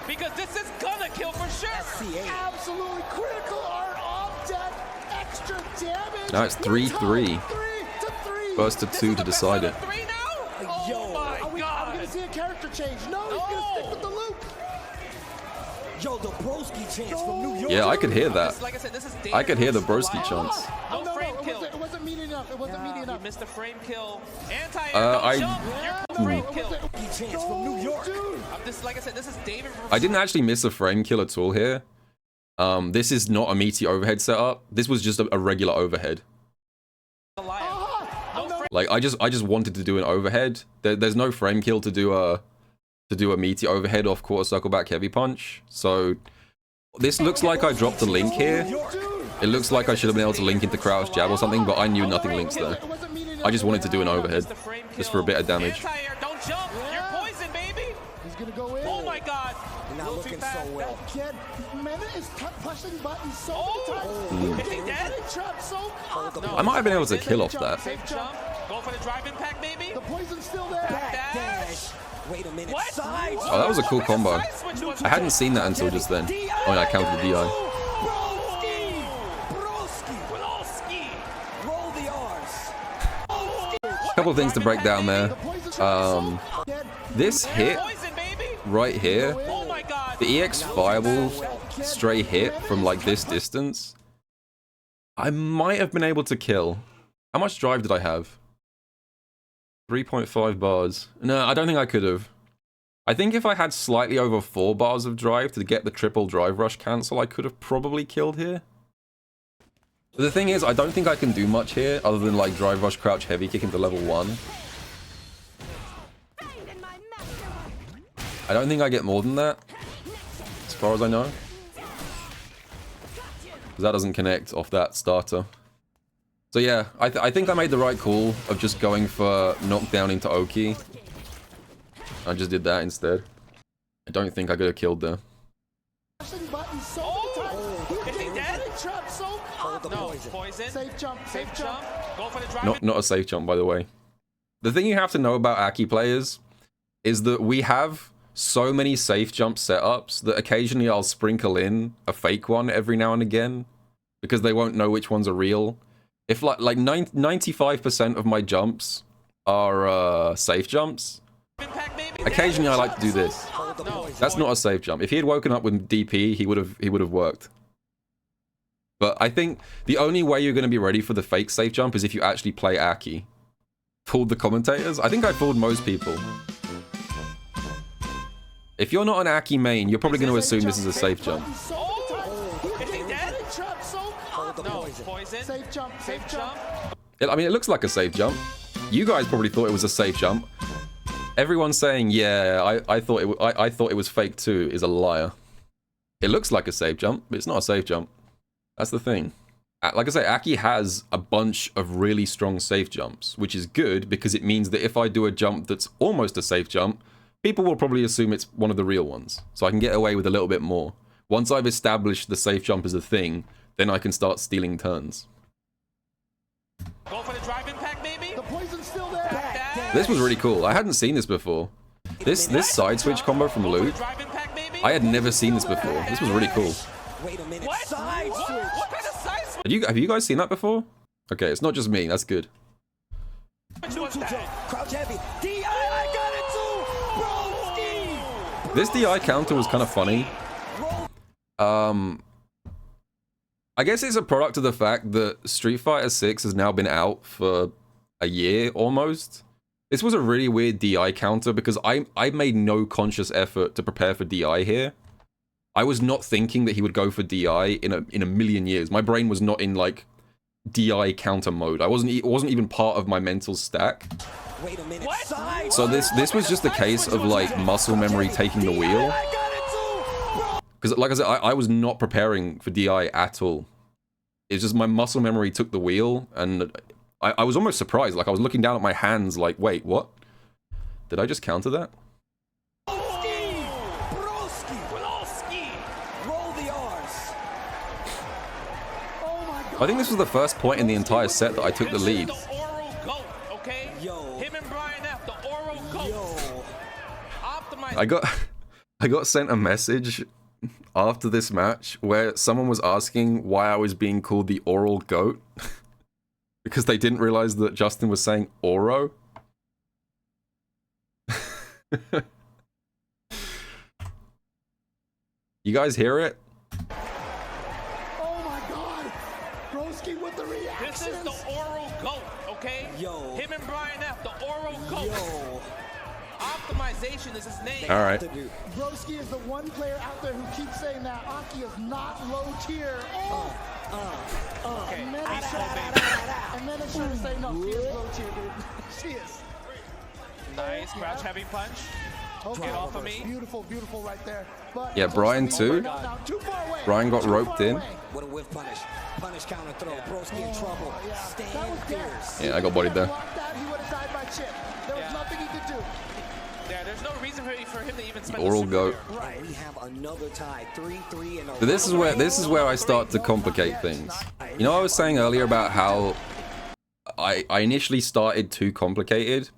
Because this is gonna kill for sure. Absolutely critical art off deck. Extra damage. Now it's 3-3. First to 2 to decide it. Oh my God. Are we gonna see a character change? No, he's gonna stick with the loop. Yo, the Broski chance from New York. Yeah, I could hear that. Like I said, this is I could hear the Broski chants. No frame kill. It wasn't mean enough. It wasn't mean You enough. missed the frame kill. Anti-air, jump. You're frame kill. Chance from New York. Like I said, this is David. I didn't actually miss a frame kill at all here. This is not a meaty overhead setup. This was just a regular overhead. Like I just wanted to do an overhead. There's no frame kill to do a meaty overhead off quarter circle back heavy punch. So this looks like I dropped a link here. It looks like I should have been able to link into crouch jab or something, but I knew nothing links there. I just wanted to do an overhead just for a bit of damage. Anti-air, don't jump. You're poisoned, baby. He's gonna go in. Oh my God. You're not looking so well. Again, Mena is pushing buttons so Oh. many Is times. he dead? Trapped so I might have been able to kill off that. Safe jump. Go for the drive impact, baby. The poison's still there. Dash. Wait a minute. What? Side Oh, that was a cool combo. I hadn't seen that until just then. Oh yeah, I counted the DI. Broski. Roll the R's. A couple of things to break down there. This hit Poison, baby. right here, Oh my God. the EX Fireball stray hit from like this distance, I might have been able to kill. How much drive did I have? 3.5 bars. No, I don't think I could have. I think if I had slightly over 4 bars of drive to get the triple drive rush cancel, I could have probably killed here. But the thing is, I don't think I can do much here other than like drive rush crouch heavy kick into level 1. I don't think I get more than that, as far as I know. Because that doesn't connect off that starter. So yeah, I think I made the right call of just going for knockdown into Oki. I just did that instead. I don't think I could have killed there. Pushing buttons so many times. Is he dead? Trapped so No, poison. Safe jump. Safe jump. Go for the drive. Not a safe jump, by the way. The thing you have to know about Aki players is that we have so many safe jump setups that occasionally I'll sprinkle in a fake one every now and again because they won't know which ones are real. If like 95% of my jumps are safe jumps, occasionally I like to do this. That's not a safe jump. If he had woken up with DP, he would have worked. But I think the only way you're going to be ready for the fake safe jump is if you actually play Aki. Fooled the commentators? I think I fooled most people. If you're not an Aki main, you're probably going to assume this is a safe jump. Is he dead? No, poison. Safe jump. Safe jump. I mean, it looks like a safe jump. You guys probably thought it was a safe jump. Everyone saying, yeah, I thought it was fake too, is a liar. It looks like a safe jump, but it's not a safe jump. That's the thing. Like I say, Aki has a bunch of really strong safe jumps, which is good because it means that if I do a jump that's almost a safe jump, people will probably assume it's one of the real ones. So I can get away with a little bit more. Once I've established the safe jump as a thing, then I can start stealing turns. Go for the drive impact, baby. The poison's still there. This was really cool. I hadn't seen this before. This side switch combo from Luke, Drive impact, baby. I had never seen this before. This was really cool. Wait a minute. What? Side What? switch. What kind of side switch Have you guys seen that before? Okay, it's not just me. That's good. was that? Crouch heavy. DI, I got it too. Broski. This DI counter was kind of funny. I guess it's a product of the fact that Street Fighter 6 has now been out for a year almost. This was a really weird DI counter because I made no conscious effort to prepare for DI here. I was not thinking that he would go for DI in a million years. My brain was not in like DI counter mode. It wasn't even part of my mental stack. Wait a minute. So this was just a case of like muscle memory taking the wheel. Because like I said, I was not preparing for DI at all. It's just my muscle memory took the wheel, and I was almost surprised. Like I was looking down at my hands like, wait, what? Did I just counter that? Broski! Roll the R's. Oh my God. I think this was the first point in the entire set that I took the lead. This is the oral goat, okay? Yo. Him and Brian F, the oral goat. Yo. Optimize. I got sent a message after this match where someone was asking why I was being called the oral goat because they didn't realize that Justin was saying oro. You guys hear it? Oh my God. Broski with the reactions. This is the oral goat, okay? Yo. Him and Brian F, the oral goat. Yo. Optimization is his name. All right. Broski is the one player out there who keeps saying that Aki is not low tier. Oh. Okay. And then Beast it's mode, baby. and then it's trying to say, no, she is low tier, dude. She is. Nice crouch heavy punch. Okay. Get off of me. Beautiful, beautiful right there. But Yeah, Brian too. now, too far away. Brian got Too roped far in. away. What a whiff punish. Punish counter throw. Broski in trouble. Yeah. That Stand was fierce. Yeah, I got bodied there. Blocked that, he would have died by chip. There was Yeah. nothing he could do. Yeah, there's no reason for him to even spend Oral the goat. super Right. We have another tie. 3-3 in a So this is where I start to complicate things. You know, I was saying earlier about how I initially started too complicated,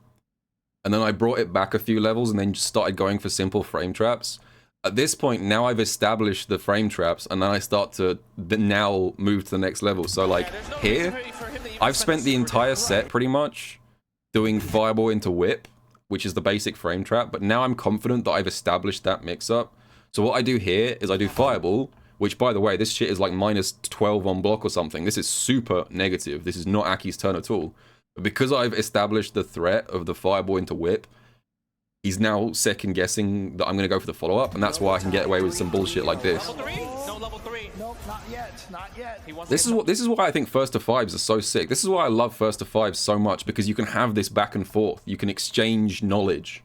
and then I brought it back a few levels, and then just started going for simple frame traps. At this point, now I've established the frame traps, and then I start to now move to the next level. So like there's no here, reason for him to even I've spend spent the super entire damage. set pretty much doing fireball into whip, which is the basic frame trap, but now I'm confident that I've established that mix-up. So what I do here is I do fireball, which, by the way, this shit is like -12 on block or something. This is super negative. This is not Aki's turn at all. But because I've established the threat of the fireball into whip, he's now second-guessing that I'm going to go for the follow-up, and that's why I can get away with some bullshit like this. Level 3? No level 3. Nope, not yet. Not yet. He wants This to is why I think first to fives are so sick. This is why I love first to fives so much, because you can have this back and forth. You can exchange knowledge.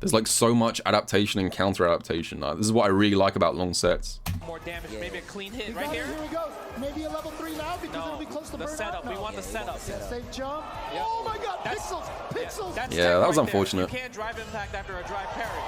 There's like so much adaptation and counter adaptation. This is what I really like about long sets. get more damage. Maybe a clean hit right Got it, here. Here we go. Maybe a level 3 now because No, it'll be close to the burnout. setup. We No. want the setup. Safe jump. Yep. Oh my God, That's- pixels, pixels. That's Yeah, tech that was right unfortunate. There. You can't drive impact after a drive parry.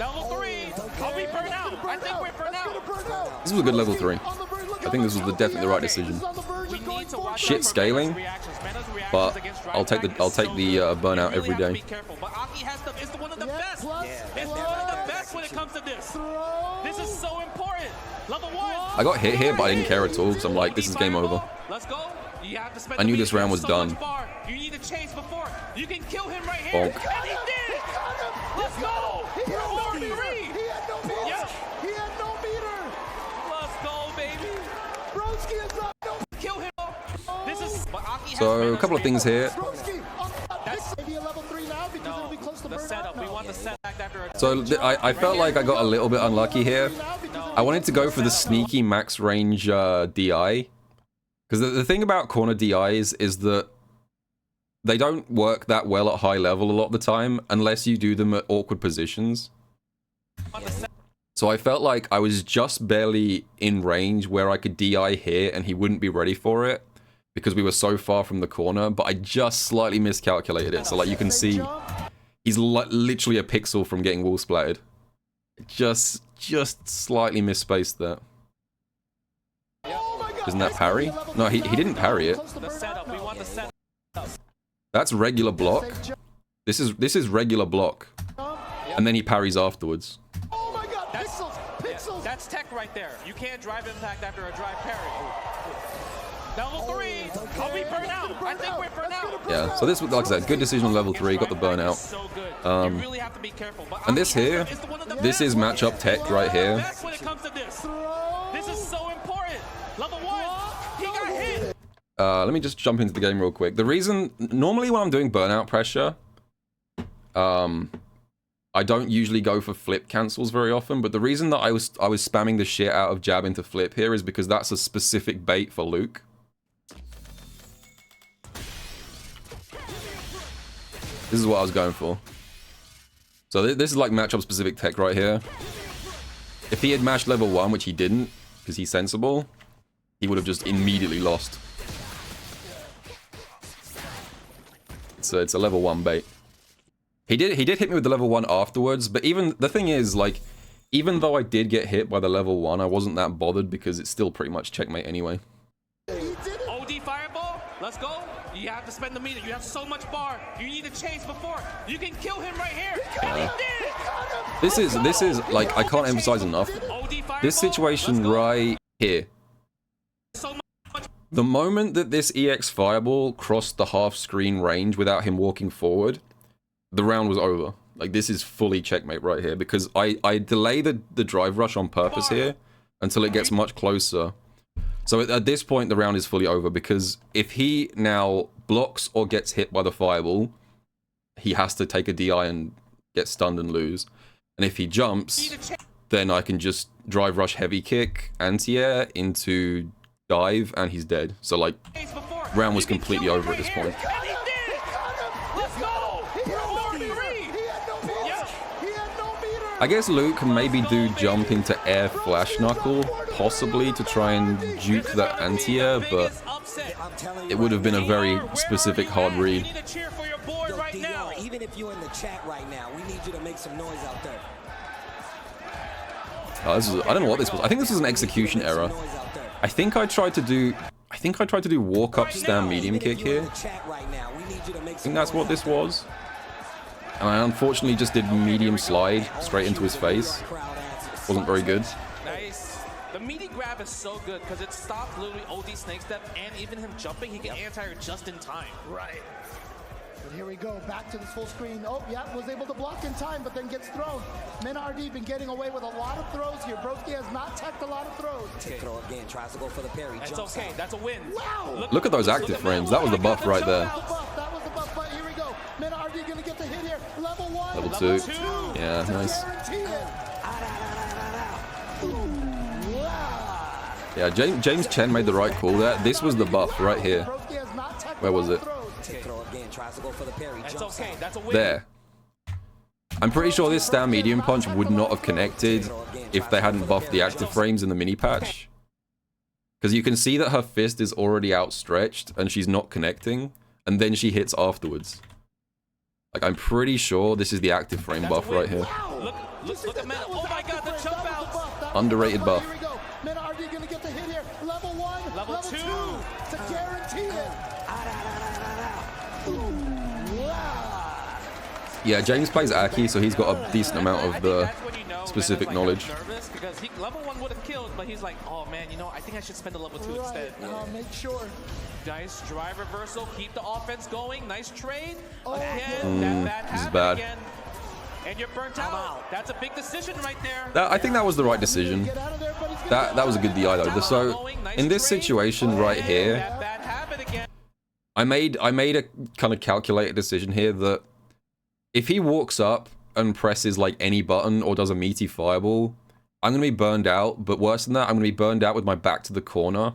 Level 3. Are we burnt out? I think we're burnt That's gonna out. burn out. This was a good level 3. On the verge, look I how think this much was health definitely he the right has. decision. He's on the verge We of going need to full watch Shit out for scaling, Mena's reactions. Mena's reactions but against drive I'll take attack the is so good. burnout You every really have to day. be careful. But Aki has the, is one of the Yeah, best. plus, It's one of the best when it comes to this. throw. This is so important. Level 1. I got hit here, but I didn't care at all, because I'm like, this is game over. Let's go. You have to spend I knew the this round was so done. much bar. You need to chase before. You can kill him right here. Bonk. And he did it. Let's go. He had no 4-3. meter. He had no meter. Yeah. He had no meter. Let's go, baby. Broski is not no. Kill him. This is. But Aki has So a Mena's couple of things here. Broski on that's maybe a level 3 now because it'll be close to the burnout. setup. We No. want the setup after a So I felt like I got a little bit unlucky here. I wanted to go for the sneaky max range DI. Because the thing about corner DIs is that they don't work that well at high level a lot of the time unless you do them at awkward positions. So I felt like I was just barely in range where I could DI here and he wouldn't be ready for it because we were so far from the corner, but I just slightly miscalculated it. So like you can see, he's literally a pixel from getting wall splattered. Just slightly misspaced that. Isn't that parry? No, he didn't parry it. The setup. We want the setup. That's regular block. This is regular block. And then he parries afterwards. Oh my God, That's- pixels, pixels. That's tech right there. You can't drive impact after a drive parry. Level 3. Are we burnt out? I think we're burnt out. Yeah, so this was, like I said, good decision on level 3, got the burnout. So good. You really have to be careful. But And this Aki here, is one of the this best. is matchup tech right here. Best when it comes to this. This is so important. Level 1. He got hit. Let me just jump into the game real quick. The reason, normally when I'm doing burnout pressure, I don't usually go for flip cancels very often, but the reason that I was spamming the shit out of jab into flip here is because that's a specific bait for Luke. This is what I was going for. So this is like matchup specific tech right here. If he had mashed level 1, which he didn't, because he's sensible, he would have just immediately lost. So it's a level 1 bait. He did hit me with the level 1 afterwards, but even the thing is, like, even though I did get hit by the level 1, I wasn't that bothered because it's still pretty much checkmate anyway. OD fireball, let's go. You have to spend the meter. You have so much bar. You need to chase before. You can kill him right here. And he did. This is like, I can't emphasize enough. This situation right here. The moment that this EX fireball crossed the half screen range without him walking forward, the round was over. Like, this is fully checkmate right here because I delay the drive rush on purpose here until it gets much closer. So at this point, the round is fully over because if he now blocks or gets hit by the fireball, he has to take a DI and get stunned and lose. And if he jumps, then I can just drive rush heavy kick anti-air into dive and he's dead. So like, round was completely over at this point. I guess Luke can maybe do jump into air flash knuckle, possibly to try and juke that anti-air, but it would have been a very specific hard read. Even if you're in the chat right now, we need you to make some noise out there. Oh, this is, I don't know what this was. I think this was an execution error. I think I tried to do walk up stand medium kick here. I think that's what this was. And I unfortunately just did medium slide straight into his face. Wasn't very good. Nice. The meaty grab is so good because it stopped literally OD snake step and even him jumping, he can anti-air just in time. Right. But here we go, back to this full screen. Oh, yeah, was able to block in time, but then gets thrown. MenaRD been getting away with a lot of throws here. Broski has not teched a lot of throws. Throw again, tries to go for the parry. That's okay, that's a win. Wow! Look at those active frames. That was the buff right there. That was the buff, but here we go. MenaRD gonna get the hit here. Level 1. Level 2. Yeah, nice. Yeah, James Chen made the right call there. This was the buff right here. Where was it? There. I'm pretty sure this stand medium punch would not have connected if they hadn't buffed the active frames in the mini patch. Because you can see that her fist is already outstretched and she's not connecting, and then she hits afterwards. Like, I'm pretty sure this is the active frame buff right here. Look at Mena. Oh my god, the jump out. Underrated buff. MenaRD gonna get the hit here. Level 1, level 2 to guarantee it. Yeah, James plays Aki, so he's got a decent amount of the specific knowledge. Because level 1 would have killed, but he's like, oh man, you know, I think I should spend a level 2 instead. Make sure. Nice drive reversal, keep the offense going. Nice trade. Oh, again, this is bad. Again. And you're burnt out. That's a big decision right there. I think that was the right decision. That was a good DI though. So in this situation right here, I made a kind of calculated decision here that if he walks up and presses like any button or does a meaty fireball, I'm gonna be burned out. But worse than that, I'm gonna be burned out with my back to the corner.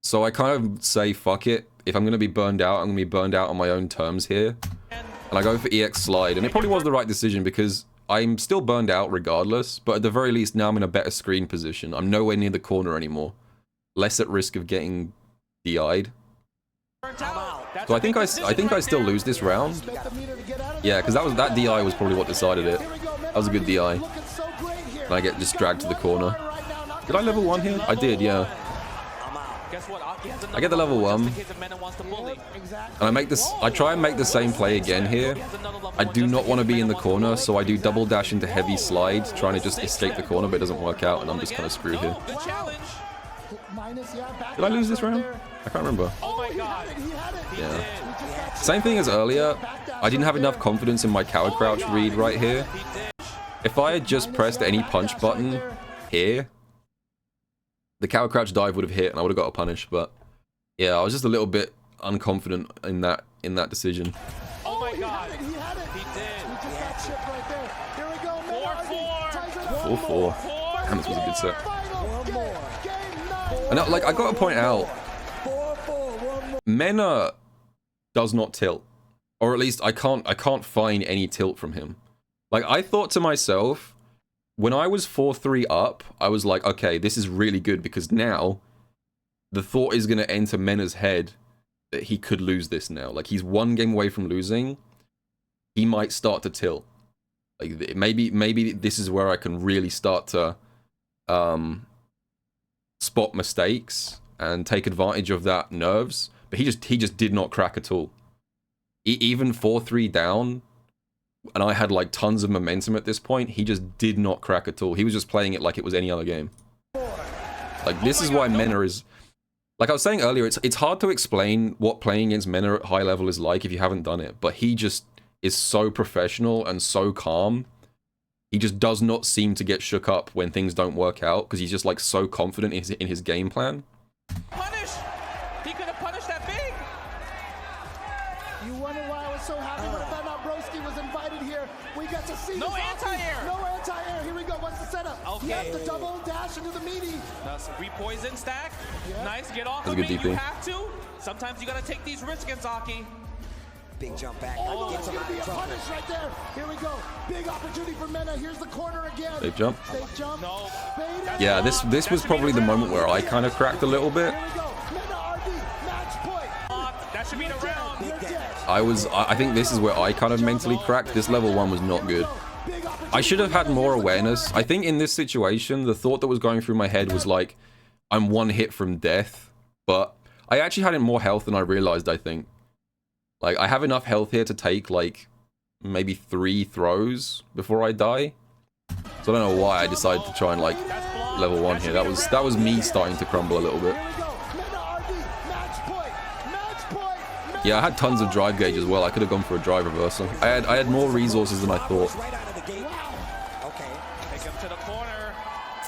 So I kind of say fuck it. If I'm gonna be burned out, I'm gonna be burned out on my own terms here. And I go for EX slide, and it probably was the right decision because I'm still burned out regardless, but at the very least now I'm in a better screen position. I'm nowhere near the corner anymore. Less at risk of getting DI'd. So I think I still lose this round. Yeah, because that DI was probably what decided it. That was a good DI. And I get just dragged to the corner. Did I level 1 here? I did, yeah. I get the level 1. And I try and make the same play again here. I do not want to be in the corner, so I do double dash into heavy slide, trying to just escape the corner, but it doesn't work out, and I'm just kind of screwed here. Did I lose this round? I can't remember. Yeah. Same thing as earlier. I didn't have enough confidence in my cower crouch read right here. If I had just pressed any punch button here, the cower crouch dive would have hit and I would have got a punish, but Yeah, I was just a little bit unconfident in that decision. Oh my He god. had it, he had it. He did. He just got chipped right there. Here we go, MenaRD. 4-4. Ties it up. 4-4. Damn, this was a good set. Final game, game 9. And like, I gotta point out, 4-4, one more. Mena does not tilt, or at least I can't find any tilt from him. Like, I thought to myself, when I was 4-3 up, I was like, okay, this is really good because now the thought is gonna enter Mena's head that he could lose this now. Like, he's one game away from losing. He might start to tilt. Like, maybe this is where I can really start to spot mistakes and take advantage of that nerves. But he just did not crack at all. Even 4-3 down, and I had like tons of momentum at this point, he just did not crack at all. He was just playing it like it was any other game. Like, this is why Mena is... Like I was saying earlier, it's hard to explain what playing against Mena at high level is like if you haven't done it. But he just is so professional and so calm. He just does not seem to get shook up when things don't work out because he's just like so confident in his game plan. Punish! He could have punished that big! You wonder why I was so happy when I found out Broski was invited here. We got to see No this anti-air. No anti-air. Here we go. What's the setup? Okay. Yep, the double dash into the meaty. That's re-poison stack. Yeah. Nice, get off That's of a me. good You DP. have to. Sometimes you gotta take these risks against Aki. Big jump back. Oh, Gets it's him going out to be of a trouble. punish right there. Here we go. Big opportunity for Mena. Here's the corner again. Safe jump. Safe jump. No. Fade Yeah, out. this was probably the moment where I kind of cracked a little bit. Here we go. MenaRD, match point. That should be the round. You're dead. I think this is where I kind of mentally cracked. This level 1 was not good. Big opportunity. I should have had more awareness. I think in this situation, the thought that was going through my head was like, I'm one hit from death. But I actually had more health than I realized, I think. Like, I have enough health here to take, like, maybe 3 throws before I die. So I don't know why I decided to try and, like, level 1 here. That was me starting to crumble a little bit. Here we go. MenaRD, match point. Match point. Yeah, I had tons of drive gauge as well. I could have gone for a drive reversal. I had more resources than I thought. Right out of the gate. Okay. Take him to the corner.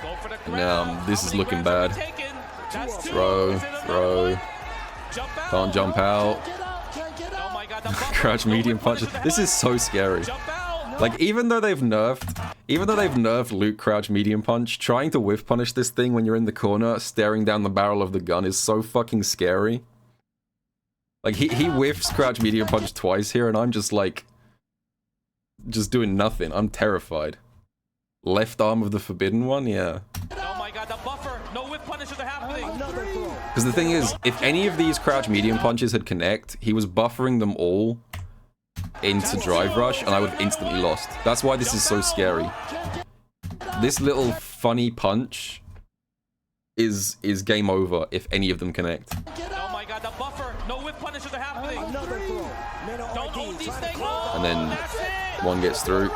Go for the And now, grab. this How is many looking grabs have bad. we taken? That's 2. Throw, Is it another throw. one? Jump out. Can't jump out. Get out. Can't get out. Oh my god, the buffer. Crouch No medium whip punches. punish to the This head. is so scary. Jump out. Like, even though they've nerfed Luke crouch medium punch, trying to whiff punish this thing when you're in the corner, staring down the barrel of the gun is so fucking scary. Like, he whiffs crouch medium punch twice here, and I'm just like, just doing nothing. I'm terrified. Left arm of the forbidden one, yeah. Oh my god, the buffer. No whip punishes are happening. Another throw. Because the thing is, if any of these crouch medium punches had connect, he was buffering them all into drive rush, and I would have instantly lost. That's why this is so scary. This little funny punch is game over if any of them connect. Oh my god, the buffer. No whip punishes are happening. Another throw. Don't own MenaRD these trying to things. close And then That's it. one gets through,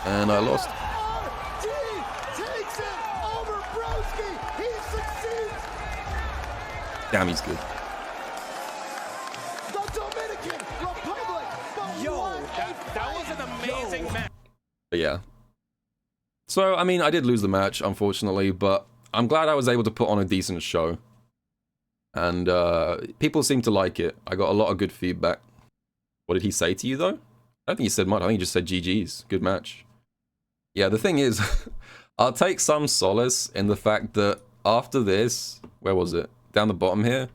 and I lost. RD takes it over Broski. He succeeds. Damn, he's good. The Dominican Republic. But Yo, what a That was an amazing match. But yeah. So, I mean, I did lose the match, unfortunately, but I'm glad I was able to put on a decent show. And people seem to like it. I got a lot of good feedback. What did he say to you, though? I don't think he said much. I think he just said GG's. Good match. Yeah, the thing is, I'll take some solace in the fact that after this, where was it? Down the bottom here.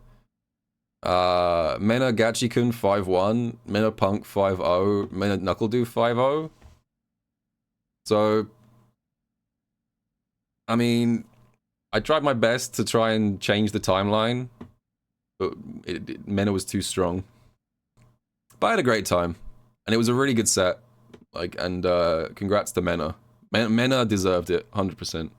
Mena Gachikun 5-1, Mena Punk 5-0, Mena Knuckledo 5-0. So, I mean, I tried my best to try and change the timeline, but Mena was too strong. But I had a great time, and it was a really good set. Like, and congrats to Mena. Mena deserved it, 100%.